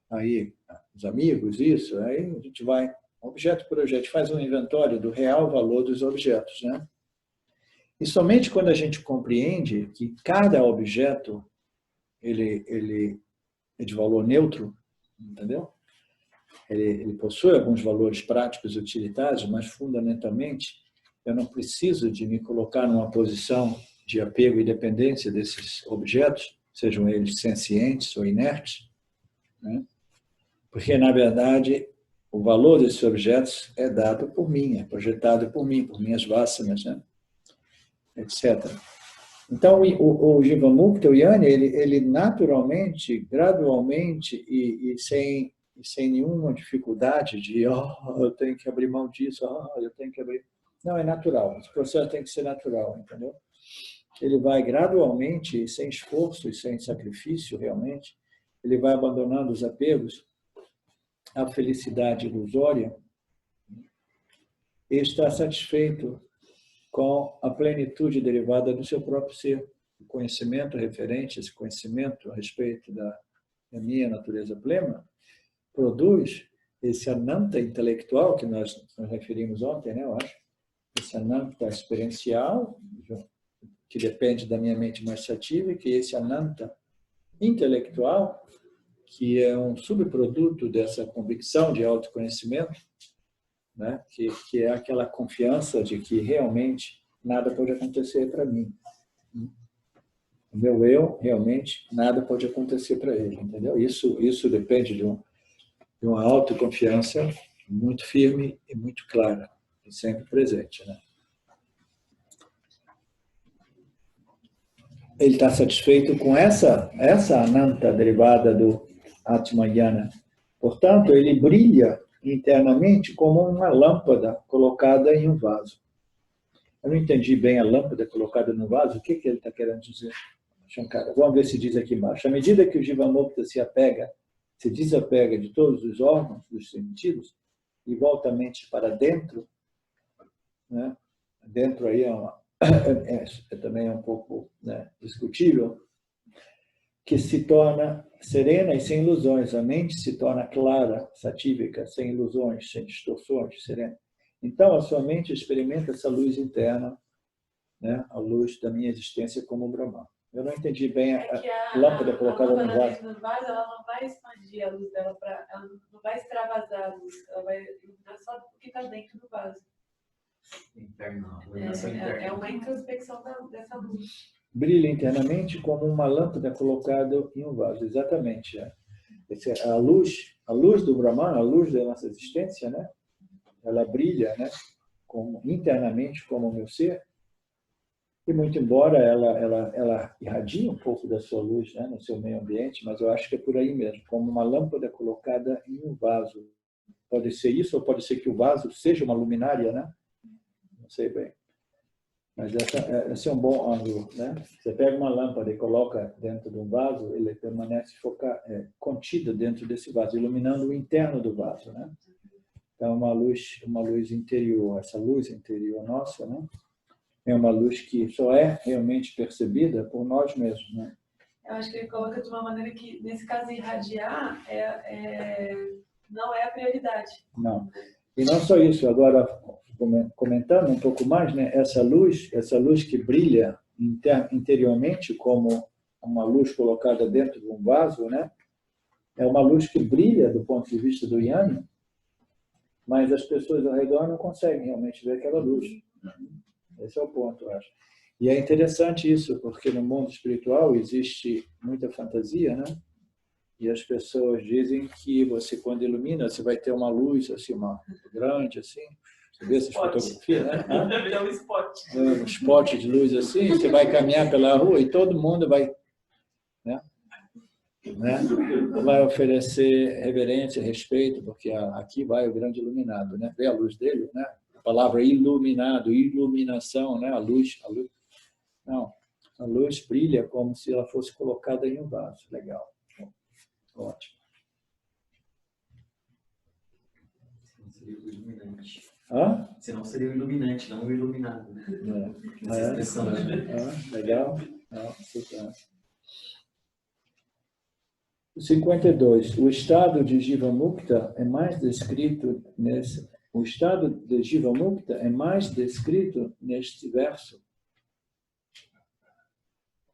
Aí, os amigos, isso, aí a gente vai, objeto por objeto, faz um inventório do real valor dos objetos, né? E somente quando a gente compreende que cada objeto, ele é de valor neutro, entendeu? Ele possui alguns valores práticos e utilitários, mas fundamentalmente eu não preciso de me colocar numa posição de apego e dependência desses objetos, sejam eles sencientes ou inertes, né? Porque, na verdade, o valor desses objetos é dado por mim, é projetado por mim, por minhas vasanas, né? Etc. Então, o Jivamukta, o Jnana, ele naturalmente, gradualmente e sem nenhuma dificuldade de eu tenho que abrir mão disso, eu tenho que abrir... Não, é natural, esse processo tem que ser natural, entendeu? Ele vai gradualmente, sem esforço e sem sacrifício, realmente, ele vai abandonando os apegos à felicidade ilusória e está satisfeito com a plenitude derivada do seu próprio ser. O conhecimento referente, esse conhecimento a respeito da minha natureza plena, produz esse ananta intelectual que nós referimos ontem, né, eu acho, esse ananta experiencial, que depende da minha mente mais ativa, e que esse ananta intelectual, que é um subproduto dessa convicção de autoconhecimento, né, que é aquela confiança de que realmente nada pode acontecer para mim. O meu eu, realmente, nada pode acontecer para ele, entendeu? Isso depende de uma autoconfiança muito firme e muito clara, e sempre presente, né? Ele está satisfeito com essa ananta derivada do Atmayana. Portanto, ele brilha internamente como uma lâmpada colocada em um vaso. Eu não entendi bem a lâmpada colocada no vaso. O que ele está querendo dizer, Shankara? Vamos ver se diz aqui embaixo. À medida que o Jivamukta se desapega de todos os órgãos dos sentidos e volta a mente para dentro, né? Dentro aí é também um pouco, né, discutível, que se torna serena e sem ilusões. A mente se torna clara, satívica, sem ilusões, sem distorções, serena. Então, a sua mente experimenta essa luz interna, né, a luz da minha existência como Brahman. Eu não entendi bem a lâmpada colocada no vaso. Ela não vai expandir a luz dela, ela não vai extravasar a luz, ela vai iluminar só o que está dentro do vaso. É uma introspecção dessa luz. Brilha internamente como uma lâmpada colocada em um vaso, exatamente. A luz do Brahman, a luz da nossa existência, né? Ela brilha, né? Internamente como o meu ser, e muito embora ela irradie um pouco da sua luz, né, no seu meio ambiente, mas eu acho que é por aí mesmo, como uma lâmpada colocada em um vaso. Pode ser isso, ou pode ser que o vaso seja uma luminária, né? Não sei bem. Mas esse é um bom ângulo, né? Você pega uma lâmpada e coloca dentro de um vaso, ele permanece contida dentro desse vaso, iluminando o interno do vaso, né? Então, uma luz interior. Essa luz interior nossa, né? É uma luz que só é realmente percebida por nós mesmos, né? Eu acho que ele coloca de uma maneira que, nesse caso, irradiar não é a prioridade. Não. E não só isso, agora, comentando um pouco mais, né? Essa luz que brilha interiormente como uma luz colocada dentro de um vaso, né? É uma luz que brilha do ponto de vista do Yang, mas as pessoas ao redor não conseguem realmente ver aquela luz. Esse é o ponto, eu acho. E é interessante isso, porque no mundo espiritual existe muita fantasia, né? E as pessoas dizem que você, quando ilumina, você vai ter uma luz assim, uma grande, assim. Você vê essas fotografias, né? É um spot. Um spot de luz assim, você vai caminhar pela rua e todo mundo vai, né? Vai oferecer reverência, respeito, porque aqui vai o grande iluminado, né? Vê a luz dele, né? A palavra iluminado, iluminação, né? A luz. Não, a luz brilha como se ela fosse colocada em um vaso. Legal. Ótimo. Senão seria o iluminante. Hã? Senão seria o iluminante, não o iluminado. Né? Essa expressão, né? Legal. Não, super. 52. O estado de Jivamukta é mais descrito nesse. O estado de Jivamukta é mais descrito neste verso.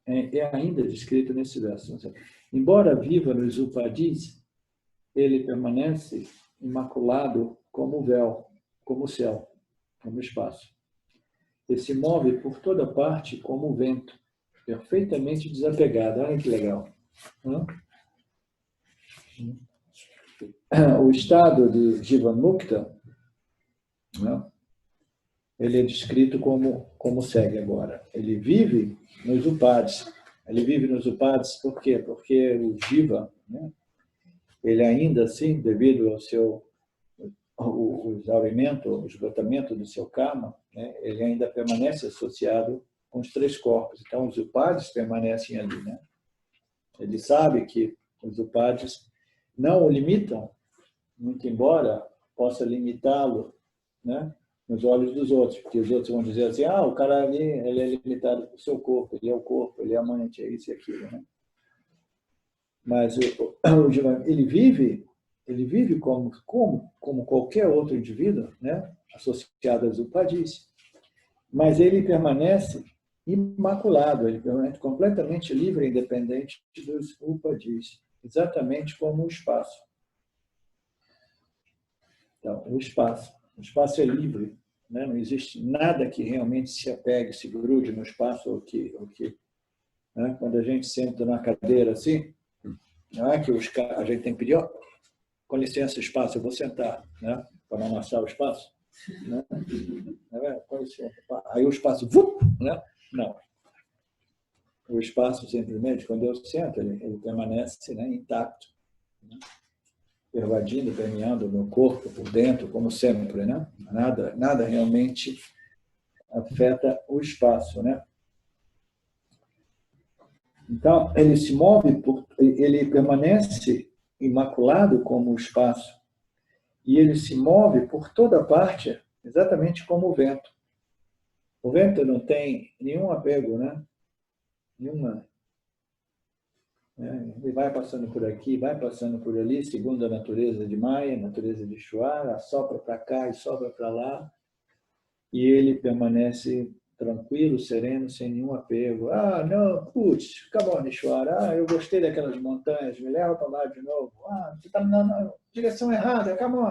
É ainda descrito nesse verso. Embora viva nos upadis, ele permanece imaculado como o véu, como o céu, como o espaço. Ele se move por toda parte como o vento, perfeitamente desapegado. Olha que legal. O estado de Jivamukta, ele é descrito como segue agora. Ele vive nos upadis. Ele vive nos upadis por quê? Porque o Jiva, né, ele ainda assim, devido ao seu o exaurimento, o esgotamento do seu karma, né, ele ainda permanece associado com os três corpos. Então, os upadis permanecem ali, né? Ele sabe que os upadis não o limitam, muito embora possa limitá-lo, né, nos olhos dos outros, porque os outros vão dizer assim, o cara ali, ele é limitado pelo seu corpo, ele é o corpo, ele é a mente, é isso e aquilo, né? Mas ele vive como qualquer outro indivíduo, né, associado aos upadis, mas ele permanece imaculado, ele permanece completamente livre e independente dos upadis, exatamente como o espaço. Então, o espaço é livre, né? Não existe nada que realmente se apegue, se grude no espaço, ou que né? Quando a gente senta na cadeira assim, não é que a gente tem que pedir, com licença, espaço, eu vou sentar, né? Para não amassar o espaço. Né? Com licença. Aí o espaço, né? Não. O espaço, simplesmente, quando eu sento, ele permanece, né, intacto, né? Pervadindo, permeando o meu corpo por dentro, como sempre, né? Nada realmente afeta o espaço, né? Então, ele se move, ele permanece imaculado como o espaço, e ele se move por toda parte, exatamente como o vento. O vento não tem nenhum apego, né? Nenhuma. Ele vai passando por aqui, vai passando por ali, segundo a natureza de Maya, a natureza de Ishvara, sopra para cá e sopra para lá, e ele permanece tranquilo, sereno, sem nenhum apego. Ah, não, putz, acabou de Ishvara, eu gostei daquelas montanhas, me leva para lá de novo. Ah, você está na direção errada, acabou.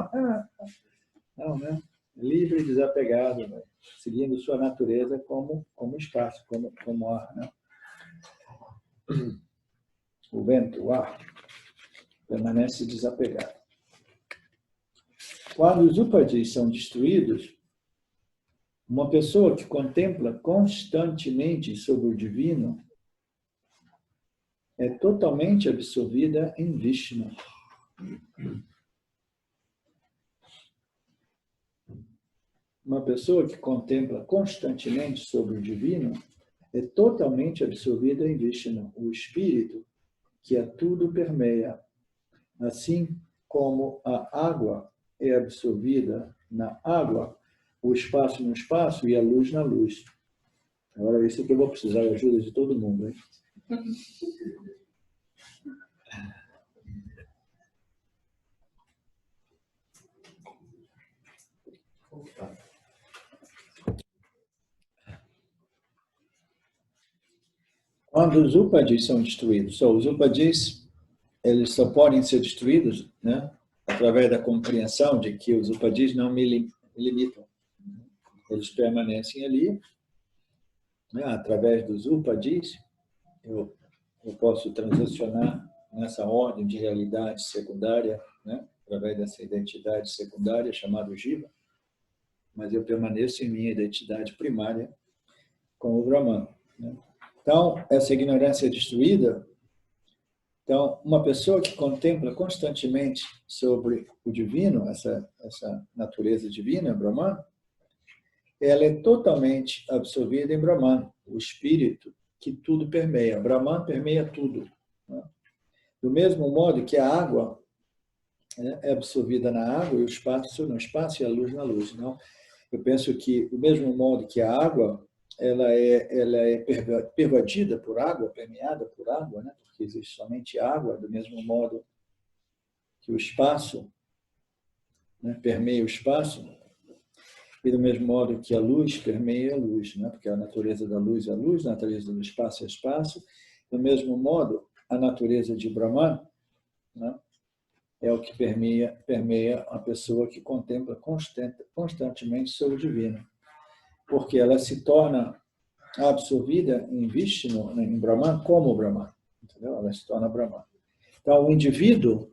Não, né? Livre e desapegado, né? Seguindo sua natureza como espaço, como ar, né? O vento, o ar, permanece desapegado. Quando os upadis são destruídos, uma pessoa que contempla constantemente sobre o divino é totalmente absorvida em Vishnu. Uma pessoa que contempla constantemente sobre o divino é totalmente absorvida em Vishnu, o espírito que a tudo permeia, assim como a água é absorvida na água, o espaço no espaço e a luz na luz. Agora, isso que eu vou precisar da ajuda de todo mundo, hein? Quando os upadis são destruídos, os upadis, eles só podem ser destruídos, né, através da compreensão de que os upadis não me limitam. Eles permanecem ali, né, através dos upadis, eu posso transicionar nessa ordem de realidade secundária, né, através dessa identidade secundária chamada Jiva, mas eu permaneço em minha identidade primária com o Brahman, né? Então, essa ignorância é destruída. Então, uma pessoa que contempla constantemente sobre o divino, essa natureza divina, Brahman, ela é totalmente absorvida em Brahman, o espírito que tudo permeia. Brahman permeia tudo, né? Do mesmo modo que a água, né, é absorvida na água e o espaço no espaço e a luz na luz. Não? Eu penso que, do mesmo modo que a água ela é pervadida por água, permeada por água, né? Porque existe somente água, do mesmo modo que o espaço, né, permeia o espaço, e do mesmo modo que a luz permeia a luz, né? Porque a natureza da luz é a luz, a natureza do espaço é o espaço. Do mesmo modo, a natureza de Brahman, né, é o que permeia a pessoa que contempla constantemente sobre o divino. Porque ela se torna absorvida em Vishnu, em Brahman, como Brahman. Entendeu? Ela se torna Brahman. Então, o indivíduo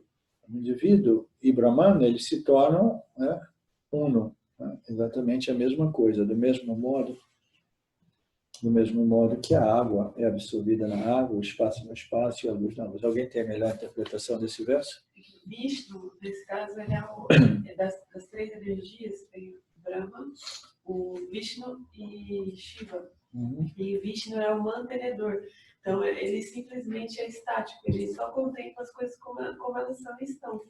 e Brahman, eles se tornam, né, uno, né? Exatamente a mesma coisa, do mesmo modo que a água é absorvida na água, o espaço no espaço e a luz na luz. Alguém tem a melhor interpretação desse verso? Vishnu, nesse caso, ele é das três energias, tem o Brahma, o Vishnu e Shiva. E Vishnu é o mantenedor. Então, ele simplesmente é estático, ele só contempla as coisas como elas são e estão.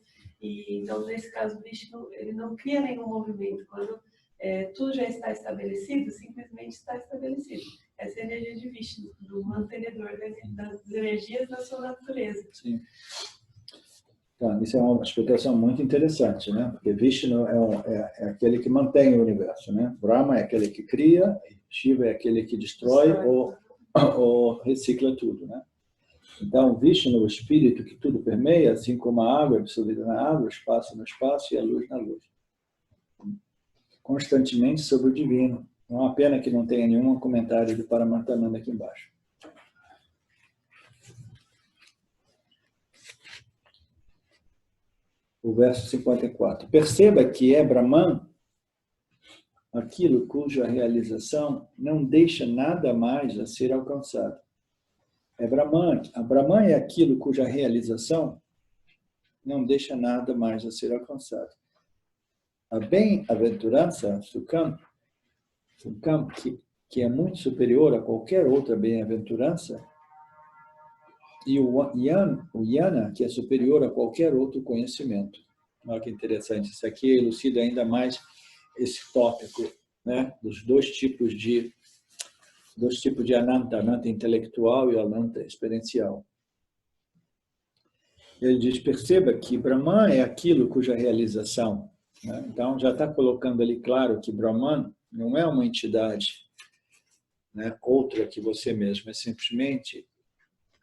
E, então, nesse caso, Vishnu, ele não cria nenhum movimento. Quando tudo já está estabelecido, simplesmente está estabelecido. Essa é a energia de Vishnu, do mantenedor das energias da sua natureza. Sim. Então, isso é uma explicação muito interessante, né? Porque Vishnu é aquele que mantém o universo, né? Brahma é aquele que cria, Shiva é aquele que destrói ou recicla tudo, né? Então, Vishnu, o espírito que tudo permeia, assim como a água é absorvida na água, o espaço no espaço e a luz na luz. Constantemente sobre o divino. Não é uma pena que não tenha nenhum comentário de Paramartananda aqui embaixo. O verso 54. Perceba que é Brahman aquilo cuja realização não deixa nada mais a ser alcançado. É Brahman. A Brahman é aquilo cuja realização não deixa nada mais a ser alcançado. A bem-aventurança, Sukham, que é muito superior a qualquer outra bem-aventurança, e o Jnana, que é superior a qualquer outro conhecimento. Olha que interessante. Isso aqui elucida ainda mais esse tópico, né, dos dois tipos de Dois tipos de Ananta, Ananta intelectual e Ananta experiencial. Ele diz, perceba que Brahman é aquilo cuja realização, né? Então, já está colocando ali claro que Brahman não é uma entidade, né, outra que você mesmo, é simplesmente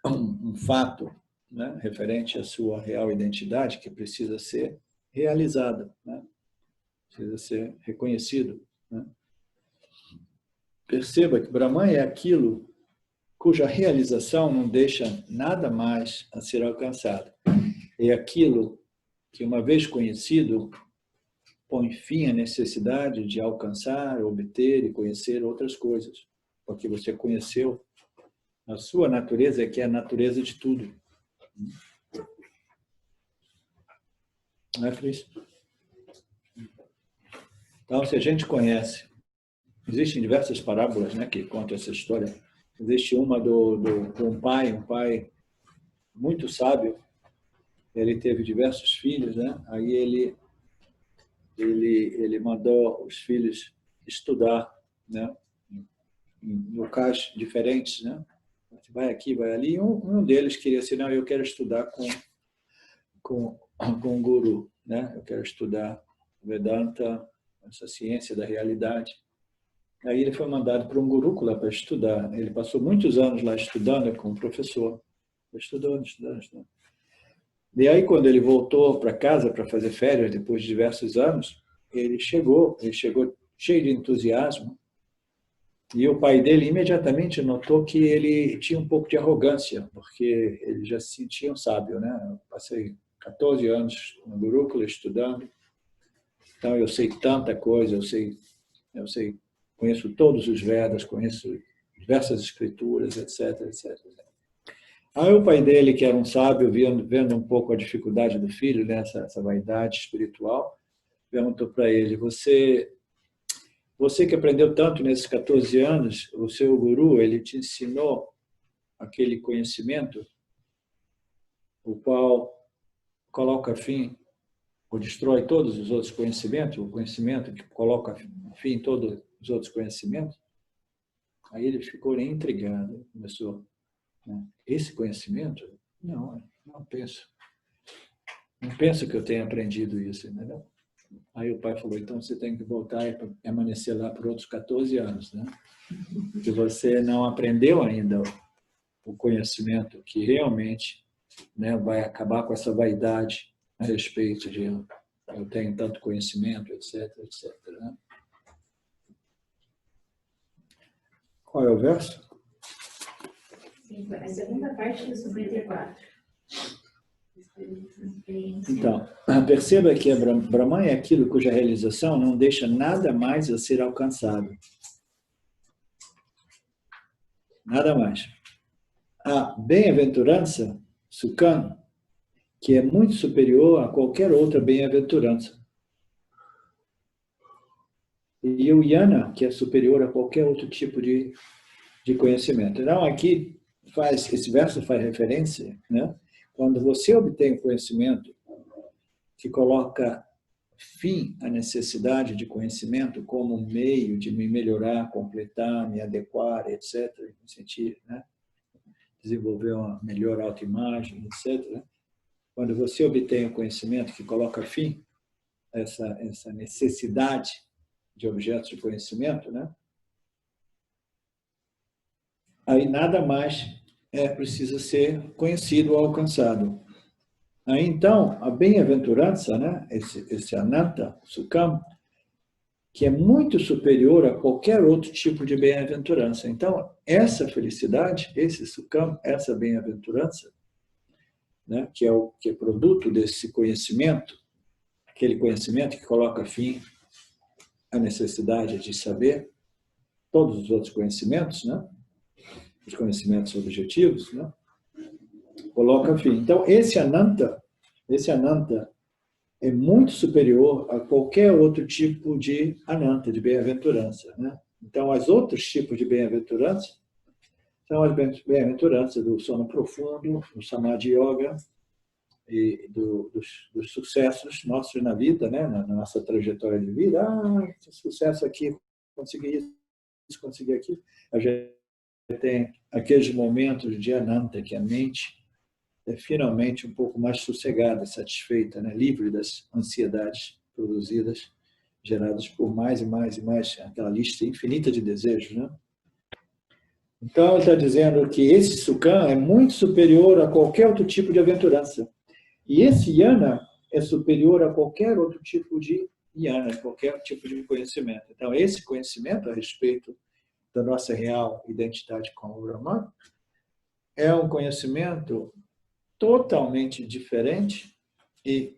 um fato, né, referente à sua real identidade que precisa ser realizada, né? Precisa ser reconhecido, né? Perceba que Brahman é aquilo cuja realização não deixa nada mais a ser alcançado. É aquilo que, uma vez conhecido, põe fim à necessidade de alcançar, obter e conhecer outras coisas, porque você conheceu a sua natureza, que é a natureza de tudo. Não é, Cris? Então, se a gente conhece, existem diversas parábolas, né, que contam essa história. Existe uma de um pai muito sábio. Ele teve diversos filhos, né? Aí ele mandou os filhos estudar, né, em locais diferentes, né? Vai aqui, vai ali. Um deles queria assim, não, eu quero estudar com um guru, né? Eu quero estudar Vedanta, essa ciência da realidade. Aí ele foi mandado para um gurúkula para estudar. Ele passou muitos anos lá estudando com o professor. Estudando. E aí, quando ele voltou para casa para fazer férias, depois de diversos anos, ele chegou cheio de entusiasmo. E o pai dele imediatamente notou que ele tinha um pouco de arrogância, porque ele já se sentia um sábio, né? Eu passei 14 anos no gurúkula estudando, então eu sei tanta coisa, eu sei, conheço todos os Vedas, conheço diversas escrituras, etc, etc. Aí o pai dele, que era um sábio, vendo um pouco a dificuldade do filho, né, essa vaidade espiritual, perguntou para ele, você que aprendeu tanto nesses 14 anos, o seu guru, ele te ensinou aquele conhecimento, o qual coloca fim ou destrói todos os outros conhecimentos, o conhecimento que coloca fim em todos os outros conhecimentos? Aí ele ficou intrigado, começou, né? Esse conhecimento? Não penso. Não penso que eu tenha aprendido isso, entendeu? Aí o pai falou, então você tem que voltar e permanecer lá por outros 14 anos, né? Porque você não aprendeu ainda o conhecimento que realmente, né, vai acabar com essa vaidade a respeito de eu tenho tanto conhecimento, etc, etc. Né? Qual é o verso? A segunda parte do 54. Então, perceba que Brahman é aquilo cuja realização não deixa nada mais a ser alcançado. Nada mais. A bem-aventurança, Sukham, que é muito superior a qualquer outra bem-aventurança. E o Yana, que é superior a qualquer outro tipo de conhecimento. Então, aqui, esse verso faz referência, né? Quando você obtém o conhecimento que coloca fim à necessidade de conhecimento como um meio de me melhorar, completar, me adequar, etc., me sentir, né? Desenvolver uma melhor autoimagem, etc., né? Quando você obtém o conhecimento que coloca fim a essa necessidade de objetos de conhecimento, né? Aí nada mais precisa ser conhecido ou alcançado. Aí então, a bem-aventurança, né? Esse Ananta, Sukham, que é muito superior a qualquer outro tipo de bem-aventurança. Então, essa felicidade, esse Sukham, essa bem-aventurança, né, que é produto desse conhecimento, aquele conhecimento que coloca fim à necessidade de saber todos os outros conhecimentos, né, os conhecimentos objetivos, né, coloca fim. Então, esse Ananta é muito superior a qualquer outro tipo de Ananta, de bem-aventurança, né? Então, os outros tipos de bem-aventurança são as bem-aventuranças do sono profundo, do Samadhi Yoga e dos sucessos nossos na vida, né? Na nossa trajetória de vida. Sucesso aqui, consegui isso, consegui aquilo. A gente tem aqueles momentos de Ananta, que a mente é finalmente um pouco mais sossegada, satisfeita, né? Livre das ansiedades produzidas, geradas por mais e mais e mais, aquela lista infinita de desejos, né? Então, ele está dizendo que esse Sukha é muito superior a qualquer outro tipo de aventurança. E esse Yana é superior a qualquer outro tipo de Yana, qualquer tipo de conhecimento. Então, esse conhecimento a respeito da nossa real identidade com o Brahman é um conhecimento totalmente diferente e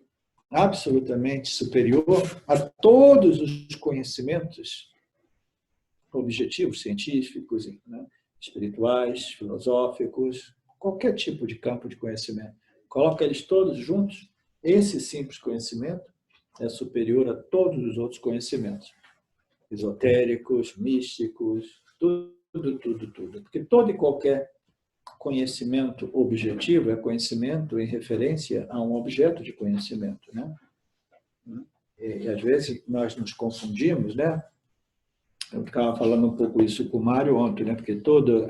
absolutamente superior a todos os conhecimentos objetivos, científicos, né, espirituais, filosóficos, qualquer tipo de campo de conhecimento. Coloca eles todos juntos, esse simples conhecimento é superior a todos os outros conhecimentos, esotéricos, místicos, tudo. Porque todo e qualquer conhecimento objetivo é conhecimento em referência a um objeto de conhecimento, né? E às vezes nós nos confundimos, né? Eu estava falando um pouco isso com o Mário ontem, né? Porque todas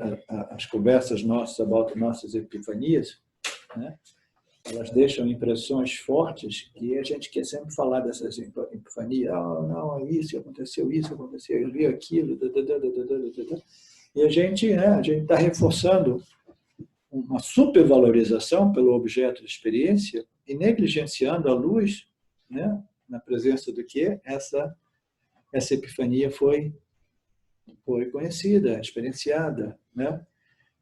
as conversas nossas about nossas epifanias, né? Elas deixam impressões fortes e a gente quer sempre falar dessas epifanias. Ah, não, isso aconteceu, eu vi aquilo, e a gente está reforçando uma supervalorização pelo objeto de experiência e negligenciando a luz, né, na presença do que essa epifania foi conhecida, experienciada, né?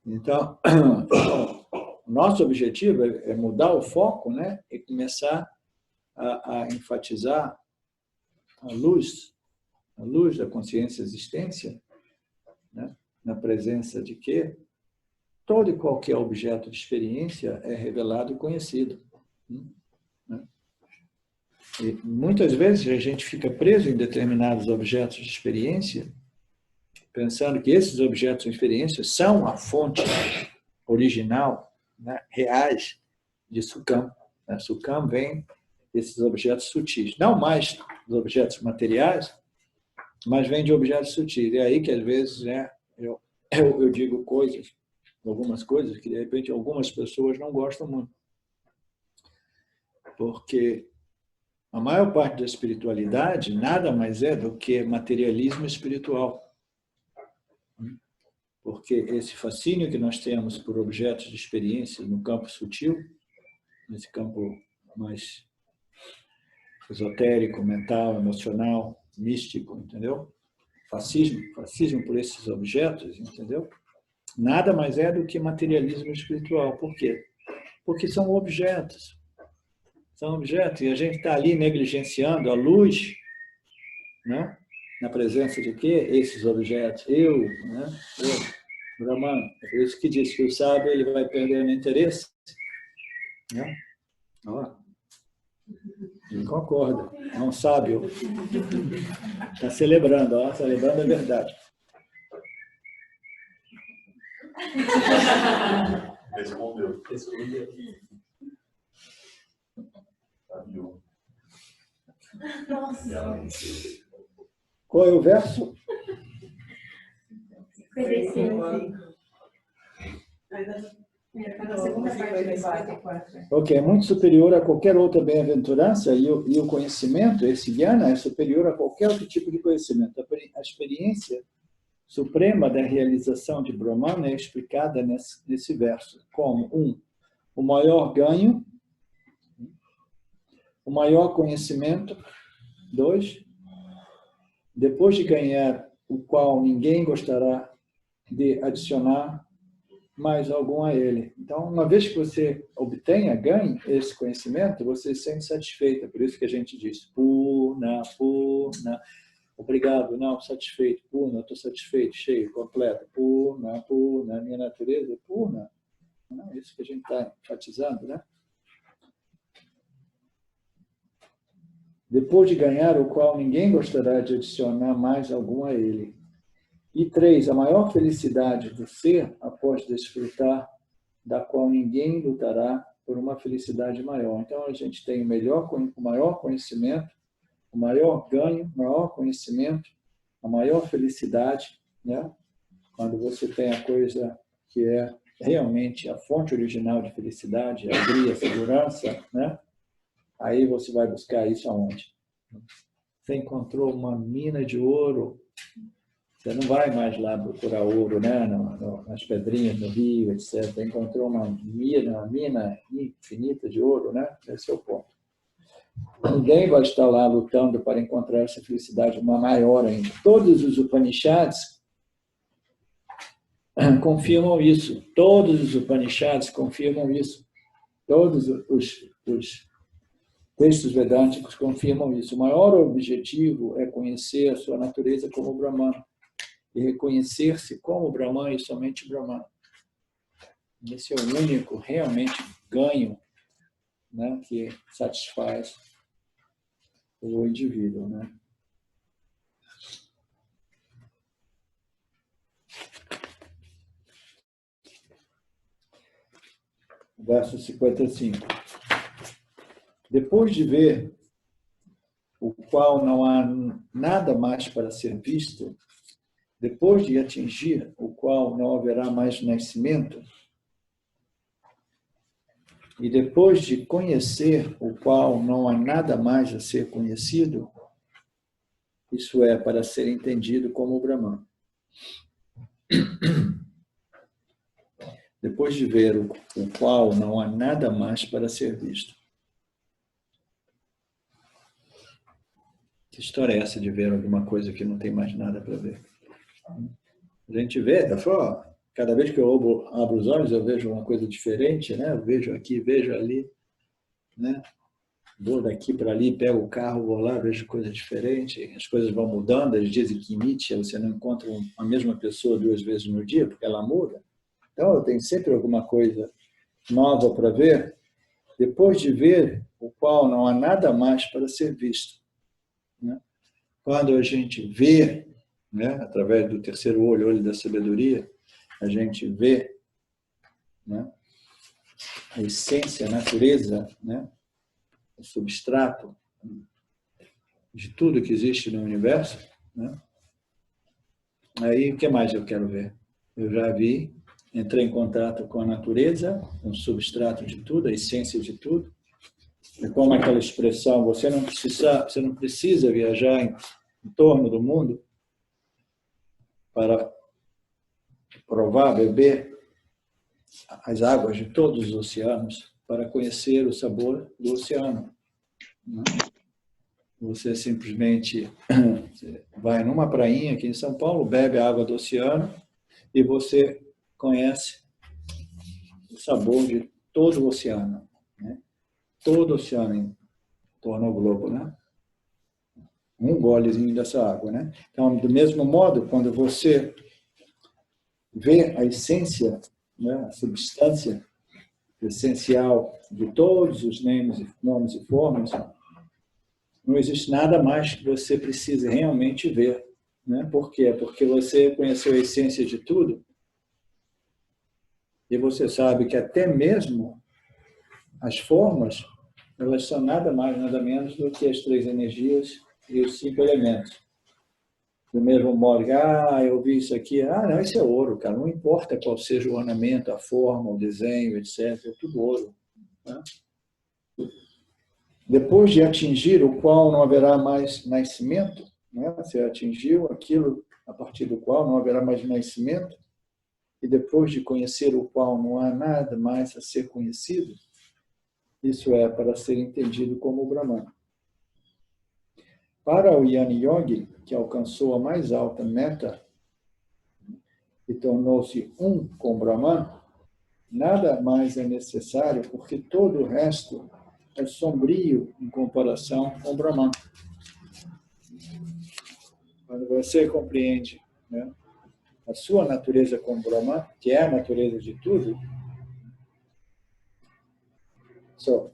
Então, nosso objetivo é mudar o foco, né, e começar a enfatizar a luz da consciência e existência, né, na presença de que todo e qualquer objeto de experiência é revelado e conhecido. E muitas vezes a gente fica preso em determinados objetos de experiência, pensando que esses objetos de experiência são a fonte original, né, reais de Sukham. Sukham vem desses objetos sutis. Não mais dos objetos materiais, mas vem de objetos sutis. É aí que, às vezes, né, eu digo algumas coisas que, de repente, algumas pessoas não gostam muito. Porque a maior parte da espiritualidade nada mais é do que materialismo espiritual. Porque esse fascínio que nós temos por objetos de experiência no campo sutil, nesse campo mais esotérico, mental, emocional, místico, entendeu? Fascismo por esses objetos, entendeu? Nada mais é do que materialismo espiritual. Por quê? Porque são objetos. São objetos. E a gente está ali negligenciando a luz, né? Na presença de quê? Esses objetos. Né? Brahman, é por isso que diz que o sábio ele vai perdendo interesse. Né? Ó, ele concorda. É um sábio. Está celebrando, ó, celebrando a verdade. Respondeu. Nossa. Qual é o verso? 55. Está na segunda parte da 54. Ok, é muito superior a qualquer outra bem-aventurança e o conhecimento, esse jnana, é superior a qualquer outro tipo de conhecimento. A experiência suprema da realização de Brahman é explicada nesse verso como o maior ganho, o maior conhecimento, 2, depois de ganhar o qual ninguém gostará de adicionar mais algum a ele. Então, uma vez que você ganhe esse conhecimento, você se sente satisfeita. Por isso que a gente diz Purna, Purna. Obrigado, não, satisfeito. Purna, estou satisfeito, cheio, completo. Purna, Purna, minha natureza é Purna. Não é isso que a gente está enfatizando, né? Depois de ganhar o qual ninguém gostará de adicionar mais algum a ele. E 3, a maior felicidade do ser após desfrutar, da qual ninguém lutará por uma felicidade maior. Então, a gente tem o maior conhecimento, o maior ganho, o maior conhecimento, a maior felicidade, né? quando você tem a coisa que é realmente a fonte original de felicidade, a alegria, a segurança, né? Aí você vai buscar isso aonde? Você encontrou uma mina de ouro, você não vai mais lá procurar ouro, né? Nas pedrinhas do rio, etc. Você encontrou uma mina infinita de ouro, né? Esse é o ponto. Ninguém vai estar lá lutando para encontrar essa felicidade uma maior ainda. Todos os Upanishads confirmam isso. Todos os Upanishads confirmam isso. Todos os textos vedânticos confirmam isso. O maior objetivo é conhecer a sua natureza como Brahman e reconhecer-se como Brahman e somente Brahman. Esse é o único realmente ganho, né, que satisfaz o indivíduo, né? Verso 55. Depois de ver o qual não há nada mais para ser visto, depois de atingir o qual não haverá mais nascimento, e depois de conhecer o qual não há nada mais a ser conhecido, isso é, para ser entendido como Brahman. Depois de ver o qual não há nada mais para ser visto. Que história é essa de ver alguma coisa que não tem mais nada para ver? A gente vê, cada vez que eu abro os olhos, eu vejo uma coisa diferente, né? Eu vejo aqui, vejo ali, né? Vou daqui para ali, pego o carro, vou lá, vejo coisa diferente, as coisas vão mudando. Eles dizem que em Nietzsche você não encontra a mesma pessoa 2 vezes no dia, porque ela muda. Então, eu tenho sempre alguma coisa nova para ver, depois de ver o qual não há nada mais para ser visto, né? Quando a gente vê, né, através do terceiro olho, olho da sabedoria, a gente vê, né, a essência, a natureza, né, o substrato de tudo que existe no universo, né? Aí, o que mais eu quero ver? Eu já vi, entrei em contato com a natureza, com o substrato de tudo, a essência de tudo. E como aquela expressão, você não precisa viajar em torno do mundo para provar, beber as águas de todos os oceanos, para conhecer o sabor do oceano, né? Você simplesmente vai numa prainha aqui em São Paulo, bebe a água do oceano e você conhece o sabor de todo o oceano, né? Todo o oceano em torno ao globo, né? Um golezinho dessa água, né? Então, do mesmo modo, quando você vê a essência, né, a substância essencial de todos os nomes e formas, não existe nada mais que você precise realmente ver, né? Por quê? Porque você conheceu a essência de tudo e você sabe que até mesmo as formas, elas são nada mais, nada menos do que as 3 energias e os 5 elementos. Do mesmo modo que, eu vi isso aqui, não, isso é ouro, cara, não importa qual seja o ornamento, a forma, o desenho, etc., é tudo ouro, né? Depois de atingir o qual não haverá mais nascimento, né? Você atingiu aquilo a partir do qual não haverá mais nascimento, e depois de conhecer o qual não há nada mais a ser conhecido, isso é para ser entendido como Brahman. Para o Jnana Yogi, que alcançou a mais alta meta e tornou-se um com Brahman, nada mais é necessário, porque todo o resto é sombrio em comparação com Brahman. Quando você compreende, né, a sua natureza como Brahman, que é a natureza de tudo,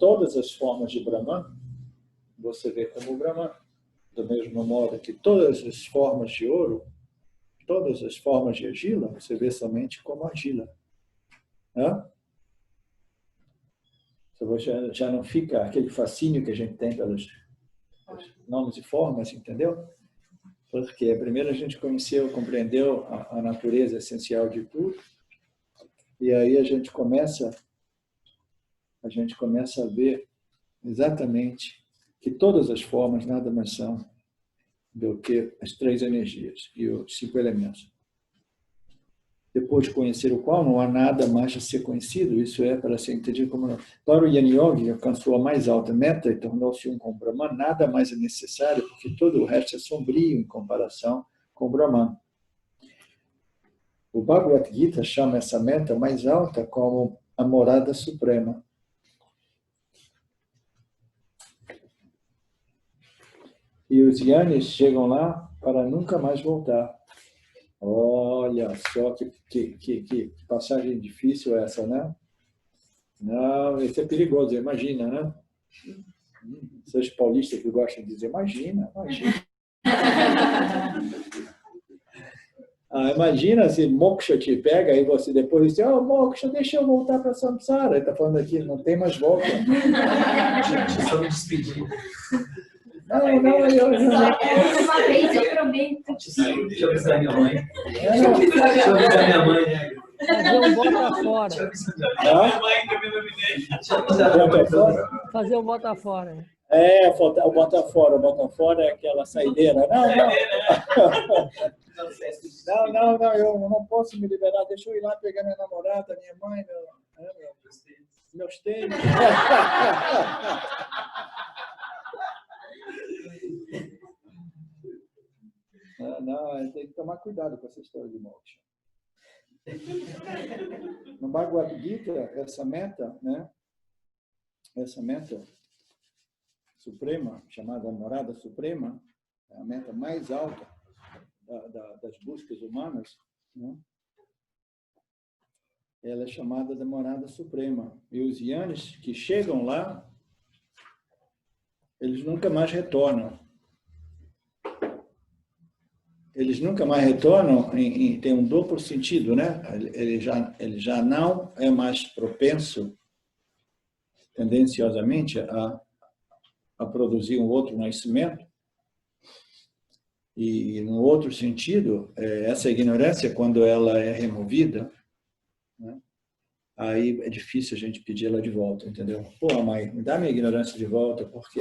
todas as formas de Brahman, você vê como Brahman. Do mesmo modo que todas as formas de ouro, todas as formas de argila, você vê somente como argila. Né? Você já não fica aquele fascínio que a gente tem pelos nomes e formas, entendeu? Porque primeiro a gente conheceu, compreendeu a natureza essencial de tudo, e aí a gente começa a ver exatamente que todas as formas nada mais são do que as 3 energias e os 5 elementos. Depois de conhecer o qual, não há nada mais a ser conhecido, isso é para ser entendido como... Para o Yin Yogi, que alcançou a mais alta meta e tornou-se um com o Brahman, nada mais é necessário, porque todo o resto é sombrio em comparação com o Brahman. O Bhagavad Gita chama essa meta mais alta como a morada suprema. E os Yanis chegam lá para nunca mais voltar. Olha só que passagem difícil essa, né? Não, isso é perigoso, imagina, né? Vocês paulistas que gostam de dizer, imagina. Imagina se moksha te pega e você depois diz, moksha, deixa eu voltar para samsara. Ele está falando aqui, não tem mais volta. Gente, só me despedir. Não, eu uma vez, eu prometo. Deixa eu avisar minha mãe. Não. Deixa eu avisar minha mãe, né? Fazer um bota fora. Fazer um bota fora. O bota fora é aquela saideira. Não, eu não posso me liberar, deixa eu ir lá pegar minha namorada, minha mãe, meus tênis. Não, tem que tomar cuidado com essa história de moksha. No Bhagavad Gita, essa meta, né? Essa meta suprema, chamada morada suprema, é a meta mais alta das buscas humanas, né? Ela é chamada de morada suprema. E os Yanis que chegam lá, eles nunca mais retornam. Eles nunca mais retornam, tem um duplo sentido, né? Ele já não é mais propenso, tendenciosamente, a produzir um outro nascimento. E, no outro sentido, essa ignorância, quando ela é removida, né? Aí é difícil a gente pedir ela de volta, entendeu? Pô, mãe, me dá minha ignorância de volta, porque...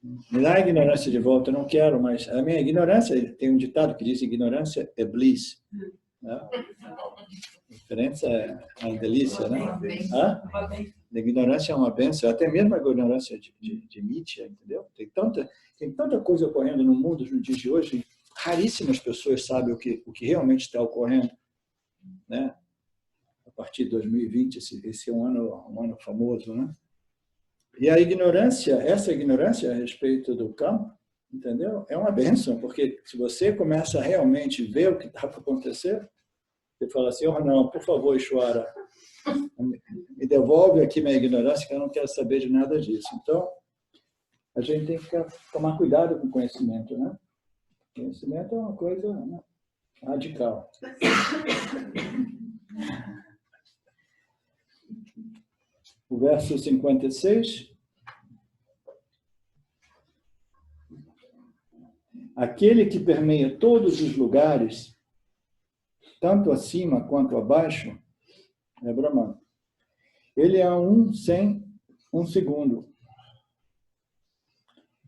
Me dá a ignorância de volta, eu não quero, mas a minha ignorância, tem um ditado que diz, ignorância é bliss. Né? A diferença é uma delícia, né? A ignorância é uma bênção, até mesmo a ignorância de Nietzsche, entendeu? Tem tanta coisa ocorrendo no mundo nos dias de hoje, raríssimas pessoas sabem o que realmente está ocorrendo, né? A partir de 2020, esse é um ano famoso, né? E a ignorância, essa ignorância a respeito do campo, entendeu? É uma bênção, porque se você começa a realmente ver o que está para acontecer, você fala assim, não, por favor, Ishwara, me devolve aqui minha ignorância, que eu não quero saber de nada disso. Então, a gente tem que tomar cuidado com o conhecimento, né? Conhecimento é uma coisa, né, radical. O verso 56. Aquele que permeia todos os lugares, tanto acima quanto abaixo, é Brahman. Ele é um sem um segundo.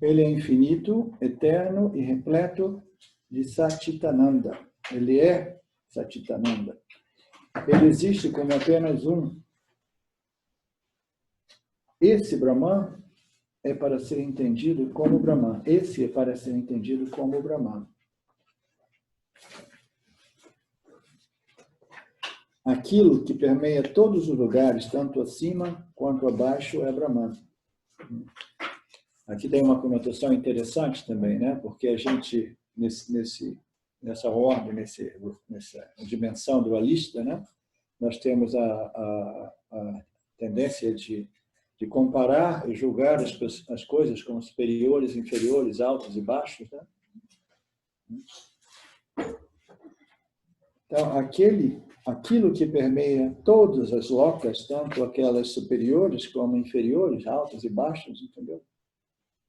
Ele é infinito, eterno e repleto de Satchitananda. Ele é Satchitananda. Ele existe como apenas um. Esse Brahman é para ser entendido como Brahman. Esse é para ser entendido como Brahman. Aquilo que permeia todos os lugares, tanto acima quanto abaixo, é Brahman. Aqui tem uma conotação interessante também, né? Porque a gente, nessa ordem, nessa dimensão dualista, né? Nós temos a tendência de comparar e julgar as coisas como superiores, inferiores, altos e baixos, né? Então, aquilo que permeia todas as lokas, tanto aquelas superiores como inferiores, altas e baixas, entendeu?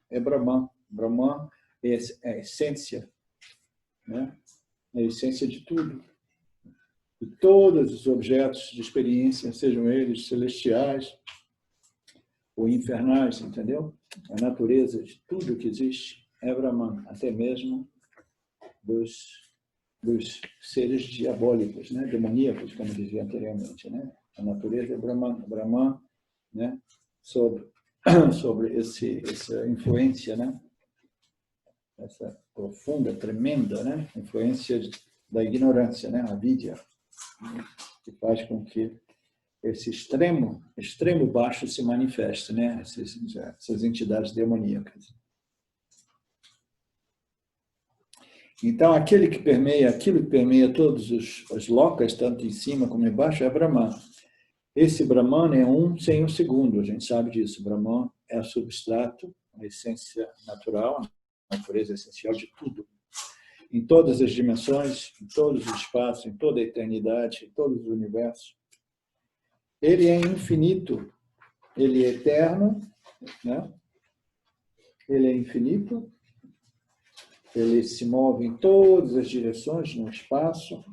é Brahman. Brahman é a essência, né? É a essência de tudo. De todos os objetos de experiência, sejam eles celestiais ou infernais, entendeu? A natureza de tudo que existe é Brahman, até mesmo dos seres diabólicos, né? Demoníacos, como dizia anteriormente, né? A natureza é Brahman, Brahman, né? Sobre essa influência, né? Essa profunda, tremenda, né? Influência da ignorância, né? A vidya, que faz com que esse extremo baixo se manifeste, né? Essas entidades demoníacas. Então, aquilo que permeia todos os lokas, tanto em cima como embaixo, é Brahman. Esse Brahman é um sem o segundo, a gente sabe disso. Brahman é o substrato, a essência natural, a natureza essencial de tudo. Em todas as dimensões, em todos os espaços, em toda a eternidade, em todos os universos. Ele é infinito, ele é eterno, né? Ele é infinito, ele se move em todas as direções no espaço,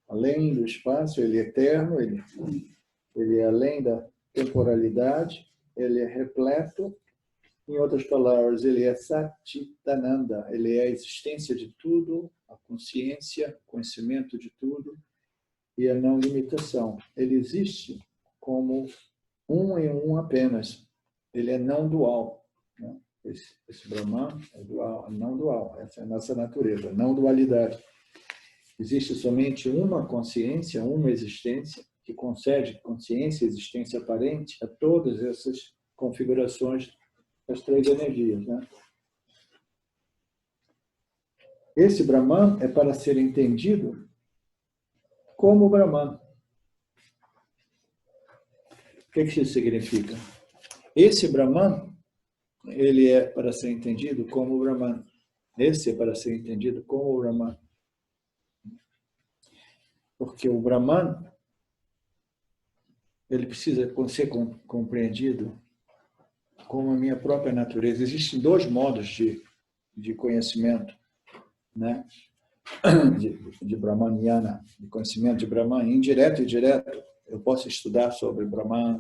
além do espaço, ele é eterno, ele é além da temporalidade, ele é repleto. Em outras palavras, ele é Satchitananda, ele é a existência de tudo, a consciência, o conhecimento de tudo e a não limitação. Ele existe como um em um apenas. Ele é não dual, né? Esse Brahman é dual, não dual. Essa é a nossa natureza, não dualidade. Existe somente uma consciência, uma existência, que concede consciência e existência aparente a todas essas configurações das três energias, né? Esse Brahman é para ser entendido como Brahman. O que isso significa? Esse Brahman, ele é para ser entendido como Brahman. Esse é para ser entendido como Brahman. Porque o Brahman, ele precisa ser compreendido como a minha própria natureza. Existem dois modos de conhecimento, né? De Brahmanyana, de conhecimento de Brahman, indireto e direto. Eu posso estudar sobre Brahman,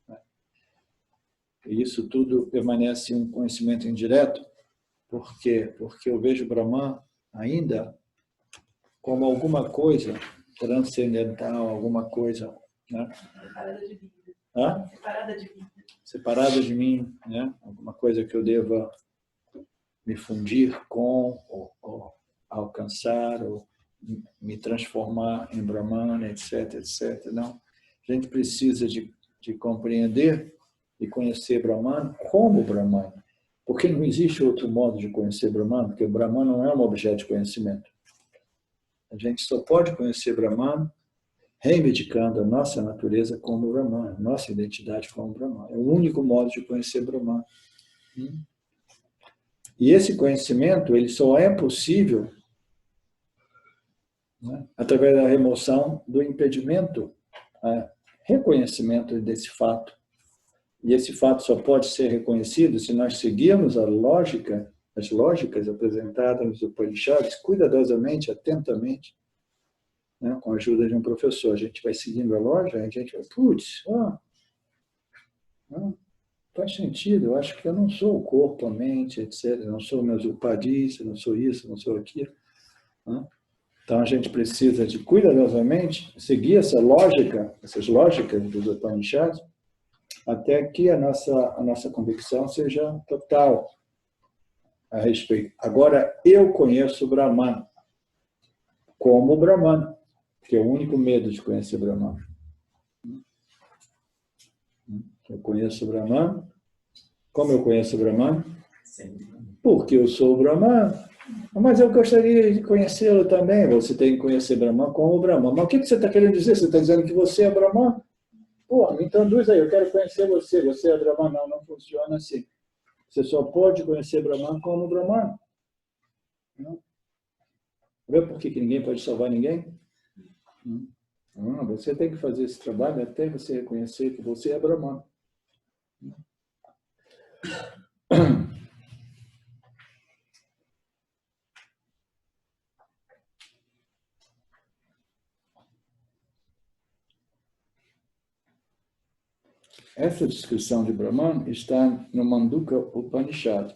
né? E isso tudo permanece um conhecimento indireto. Por quê? Porque eu vejo Brahman ainda como alguma coisa transcendental, alguma coisa, né? Separada de vida. Hã? Separada de vida. Separada de mim, né? Alguma coisa que eu deva me fundir com, ou alcançar, ou me transformar em Brahman, etc, etc. Não. A gente precisa de compreender e conhecer Brahman como Brahman. Porque não existe outro modo de conhecer Brahman, porque o Brahman não é um objeto de conhecimento. A gente só pode conhecer Brahman reivindicando a nossa natureza como Brahman, a nossa identidade como Brahman. É o único modo de conhecer Brahman. E esse conhecimento, ele só é possível, né, através da remoção do impedimento, reconhecimento desse fato. E esse fato só pode ser reconhecido se nós seguirmos a lógica, as lógicas apresentadas nos Upanishads, cuidadosamente, atentamente, né, com a ajuda de um professor. A gente vai seguindo a lógica, a gente vai, faz sentido, eu acho que eu não sou o corpo, a mente, etc. Eu não sou meus upadis, eu não sou isso, eu não sou aquilo. Né? Então, a gente precisa de, cuidadosamente, seguir essa lógica, essas lógicas dos Upanishads, até que a nossa convicção seja total a respeito. Agora, eu conheço o Brahman como Brahman, que é o único medo de conhecer Brahman. Eu conheço o Brahman. Como eu conheço o Brahman? Porque eu sou o Brahman. Mas eu gostaria de conhecê-lo também. Você tem que conhecer Brahman como o Brahman. Mas o que você está querendo dizer? Você está dizendo que você é Brahman? Pô, me introduz aí, eu quero conhecer você. Você é Brahman? Não, não funciona assim. Você só pode conhecer Brahman como Brahman. Não? Vê por que ninguém pode salvar ninguém? Você tem que fazer esse trabalho até você reconhecer que você é Brahman. essa descrição de Brahman está no Mandukya Upanishad,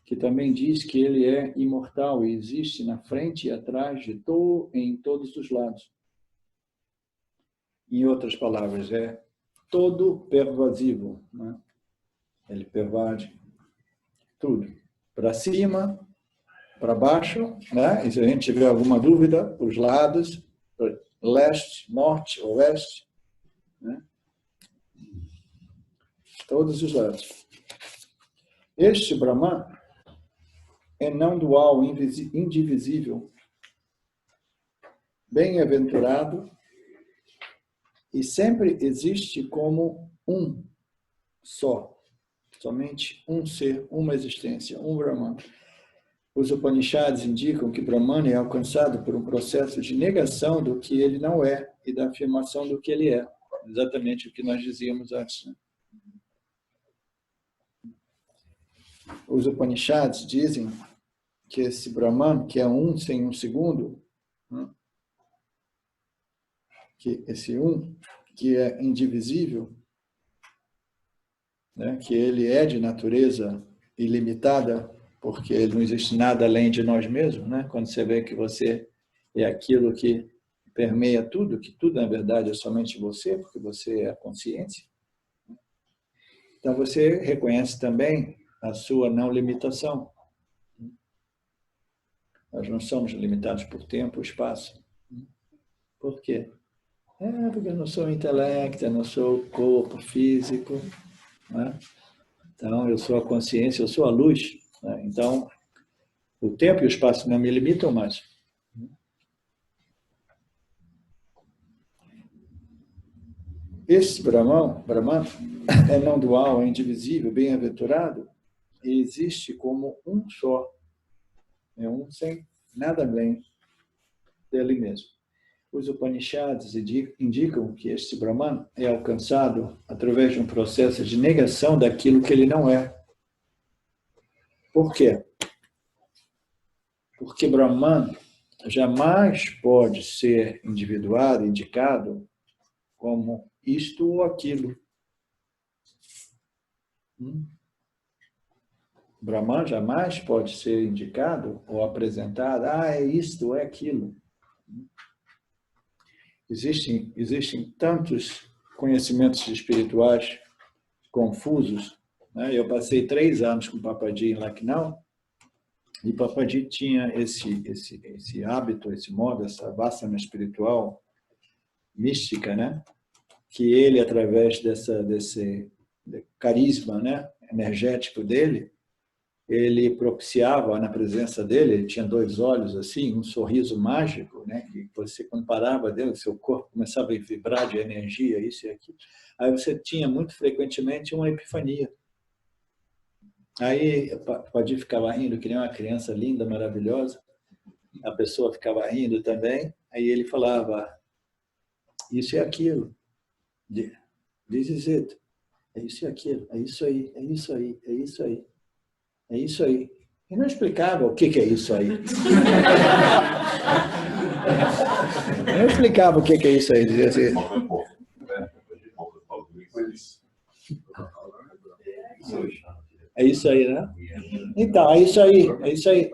que também diz que ele é imortal e existe na frente e atrás em todos os lados. Em outras palavras, é todo pervasivo, né? Ele pervade tudo, para cima, para baixo, né? E se a gente tiver alguma dúvida, os lados, leste, norte, oeste, né? Todos os lados. Este Brahman é não dual, indivisível, bem-aventurado e sempre existe como um só, somente um ser, uma existência, um Brahman. Os Upanishads indicam que Brahman é alcançado por um processo de negação do que ele não é e da afirmação do que ele é. Exatamente o que nós dizíamos antes, né? Os Upanishads dizem que esse Brahman, que é um sem um segundo, né? Que esse um, que é indivisível, né? Que ele é de natureza ilimitada, porque não existe nada além de nós mesmos, né? Quando você vê que você é aquilo que permeia tudo, que tudo, na verdade, é somente você, porque você é a consciência. Então, você reconhece também a sua não limitação. Nós não somos limitados por tempo e espaço. Por quê? Porque eu não sou intelecto, eu não sou corpo físico, né? Então, eu sou a consciência, eu sou a luz, né? Então, o tempo e o espaço não me limitam mais. Esse Brahman é não dual, é indivisível, bem-aventurado, e existe como um só. É um sem nada além dele mesmo. Os Upanishads indicam que este Brahman é alcançado através de um processo de negação daquilo que ele não é. Por quê? Porque Brahman jamais pode ser individuado, indicado como isto ou aquilo. Brahman jamais pode ser indicado ou apresentado, é isto ou é aquilo. Existem tantos conhecimentos espirituais confusos, né? Eu passei 3 anos com o Papaji em Lucknow, e Papaji tinha esse hábito, esse modo, essa vassana espiritual mística, né? Que ele, através desse carisma, né, energético dele, ele propiciava na presença dele, ele tinha 2 olhos assim, um sorriso mágico, né, que você, quando parava dele, seu corpo começava a vibrar de energia, isso e aquilo. Aí você tinha muito frequentemente uma epifania. Aí o Papaji ficava rindo, que nem uma criança linda, maravilhosa, a pessoa ficava rindo também, aí ele falava, isso e aquilo, this is it, é isso e aquilo, é isso aí, é isso aí, é isso aí. É isso aí. E não explicava o que é isso aí. Não explicava o que é isso aí. Dizia assim, é isso aí, né? Então, é isso aí, é isso aí.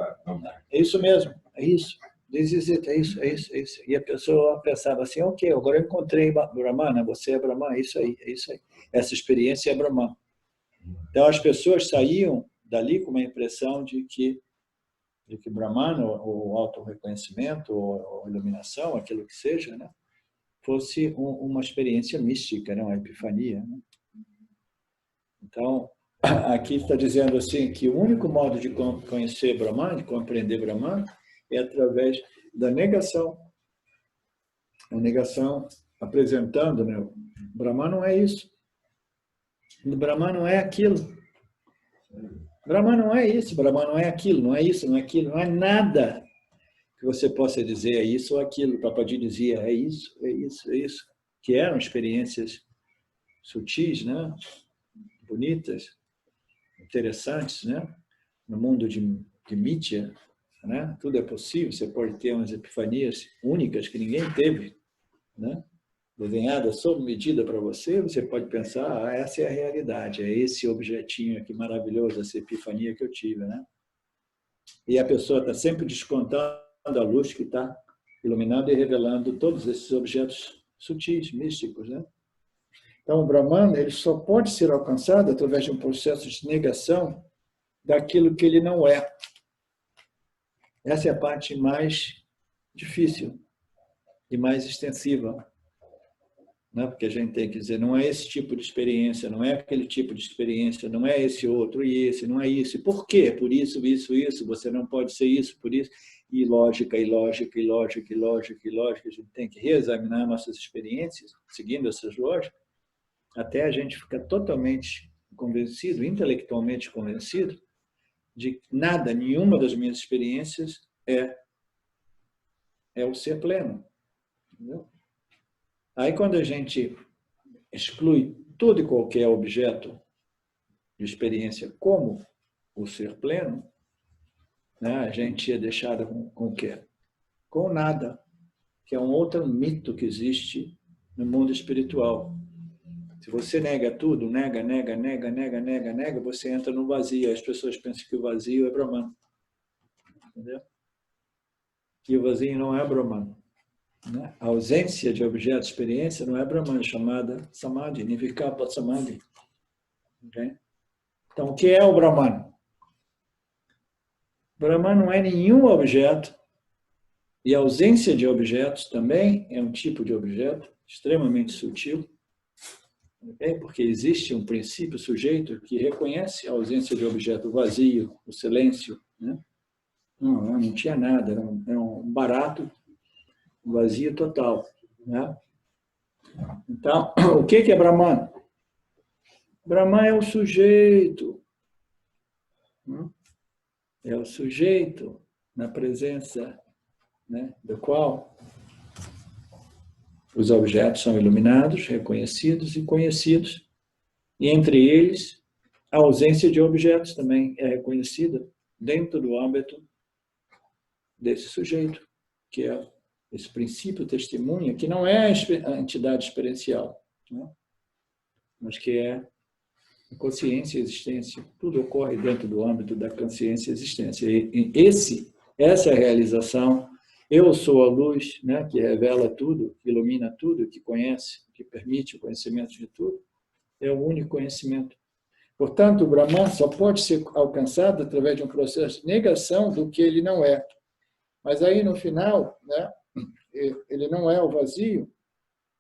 É isso mesmo, é isso. É isso, é isso, é isso. E a pessoa pensava assim, ok, agora eu encontrei Brahman, você é Brahman, é isso aí, é isso aí. Essa experiência é Brahman. Então, as pessoas saíam dali com uma impressão de que Brahman, ou auto-reconhecimento, ou iluminação, aquilo que seja, né, fosse uma experiência mística, né, uma epifania. Né? Então, aqui está dizendo assim, que o único modo de conhecer Brahman, de compreender Brahman, é através da negação. A negação apresentando, né, Brahman não é isso. Brahman não é aquilo. Brahman não é isso, Brahman não é aquilo, não é isso, não é aquilo, não é nada que você possa dizer é isso ou aquilo. O Papaji dizia é isso, é isso, é isso. Que eram experiências sutis, né? Bonitas, interessantes, né? No mundo de mídia, né? Tudo é possível, você pode ter umas epifanias únicas que ninguém teve, né? desenhada sob medida para você, você pode pensar, ah, essa é a realidade, é esse objetinho aqui maravilhoso, essa epifania que eu tive, né? E a pessoa está sempre descontando a luz que está iluminando e revelando todos esses objetos sutis, místicos, né? Então, o Brahman, ele só pode ser alcançado através de um processo de negação daquilo que ele não é. Essa é a parte mais difícil e mais extensiva, né? Porque a gente tem que dizer, não é esse tipo de experiência, não é aquele tipo de experiência, não é esse outro e esse, não é isso. E por quê? Por isso, você não pode ser isso, por isso. E lógica, e lógica, e lógica, e lógica, e lógica. A gente tem que reexaminar nossas experiências, seguindo essas lógicas, até a gente ficar totalmente convencido, intelectualmente convencido, de que nada, nenhuma das minhas experiências é o ser pleno. Entendeu? Aí, quando a gente exclui todo e qualquer objeto de experiência como o ser pleno, né, a gente é deixado com o quê? Com nada, que é um outro mito que existe no mundo espiritual. Se você nega tudo, nega, você entra no vazio. As pessoas pensam que o vazio é Brahman. Entendeu? E o vazio não é Brahman. Né? A ausência de objeto de experiência não é Brahman, é chamada Samadhi, Nirvikalpa Samadhi. Okay? Então, o que é o Brahman? Brahman não é nenhum objeto, e a ausência de objetos também é um tipo de objeto extremamente sutil, okay? Porque existe um princípio sujeito que reconhece a ausência de objeto, o vazio, o silêncio. Né? Não tinha nada, era um barato, um vazio total. Né? Então, o que é Brahman? Brahman é o sujeito. É o sujeito na presença, né, do qual os objetos são iluminados, reconhecidos e conhecidos. E entre eles, a ausência de objetos também é reconhecida dentro do âmbito desse sujeito, que é esse princípio testemunha, que não é a entidade experiencial, né? Mas que é a consciência e a existência. Tudo ocorre dentro do âmbito da consciência e existência. E essa é a realização. Eu sou a luz, né, que revela tudo, que ilumina tudo, que conhece, que permite o conhecimento de tudo. É o único conhecimento. Portanto, o Brahman só pode ser alcançado através de um processo de negação do que ele não é. Mas aí, no final, né, ele não é o vazio,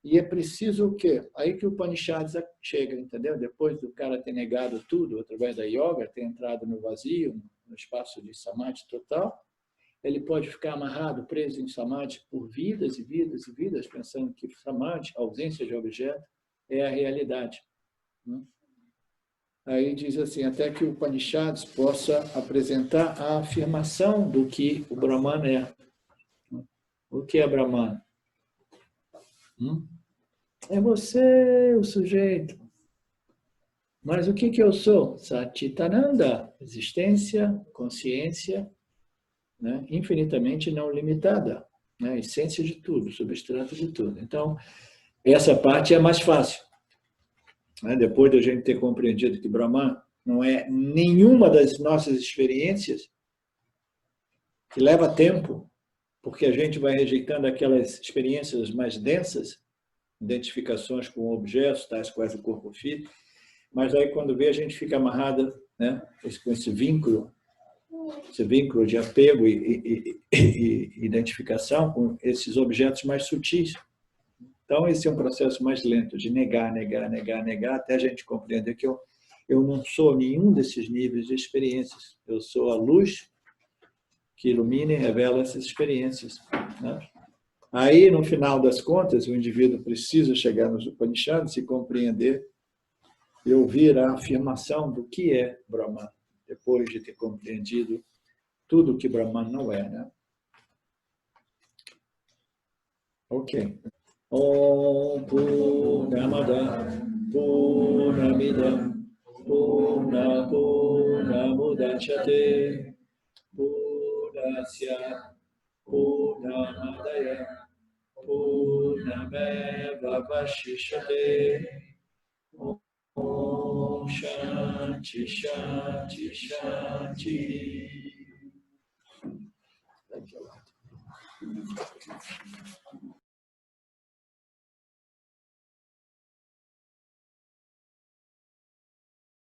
e é preciso o quê? Aí que o Upanishads chega, entendeu? Depois do cara ter negado tudo, através da yoga, ter entrado no vazio, no espaço de samadhi total, ele pode ficar amarrado, preso em samadhi por vidas e vidas e vidas, pensando que samadhi, a ausência de objeto, é a realidade. Aí diz assim, até que o Upanishads possa apresentar a afirmação do que o Brahman é. O que é Brahman? É você, o sujeito. Mas o que eu sou? Satchitananda, existência, consciência, né? Infinitamente não limitada, né? Essência de tudo, substrato de tudo. Então, essa parte é mais fácil. Né? Depois de a gente ter compreendido que Brahman não é nenhuma das nossas experiências, que leva tempo, porque a gente vai rejeitando aquelas experiências mais densas, identificações com objetos, tais quais o corpo físico, mas aí quando vê a gente fica amarrada, né, com esse vínculo de apego e identificação com esses objetos mais sutis. Então esse é um processo mais lento, de negar, até a gente compreender que eu não sou nenhum desses níveis de experiências, eu sou a luz que ilumina e revela essas experiências, né? Aí, no final das contas, o indivíduo precisa chegar nos Upanishads e compreender e ouvir a afirmação do que é Brahman, depois de ter compreendido tudo o que Brahman não é, né? Ok. Om Purnamada Purnamidam Purnameva Vashishyate. Om Shanti Shanti Shanti. Thank you.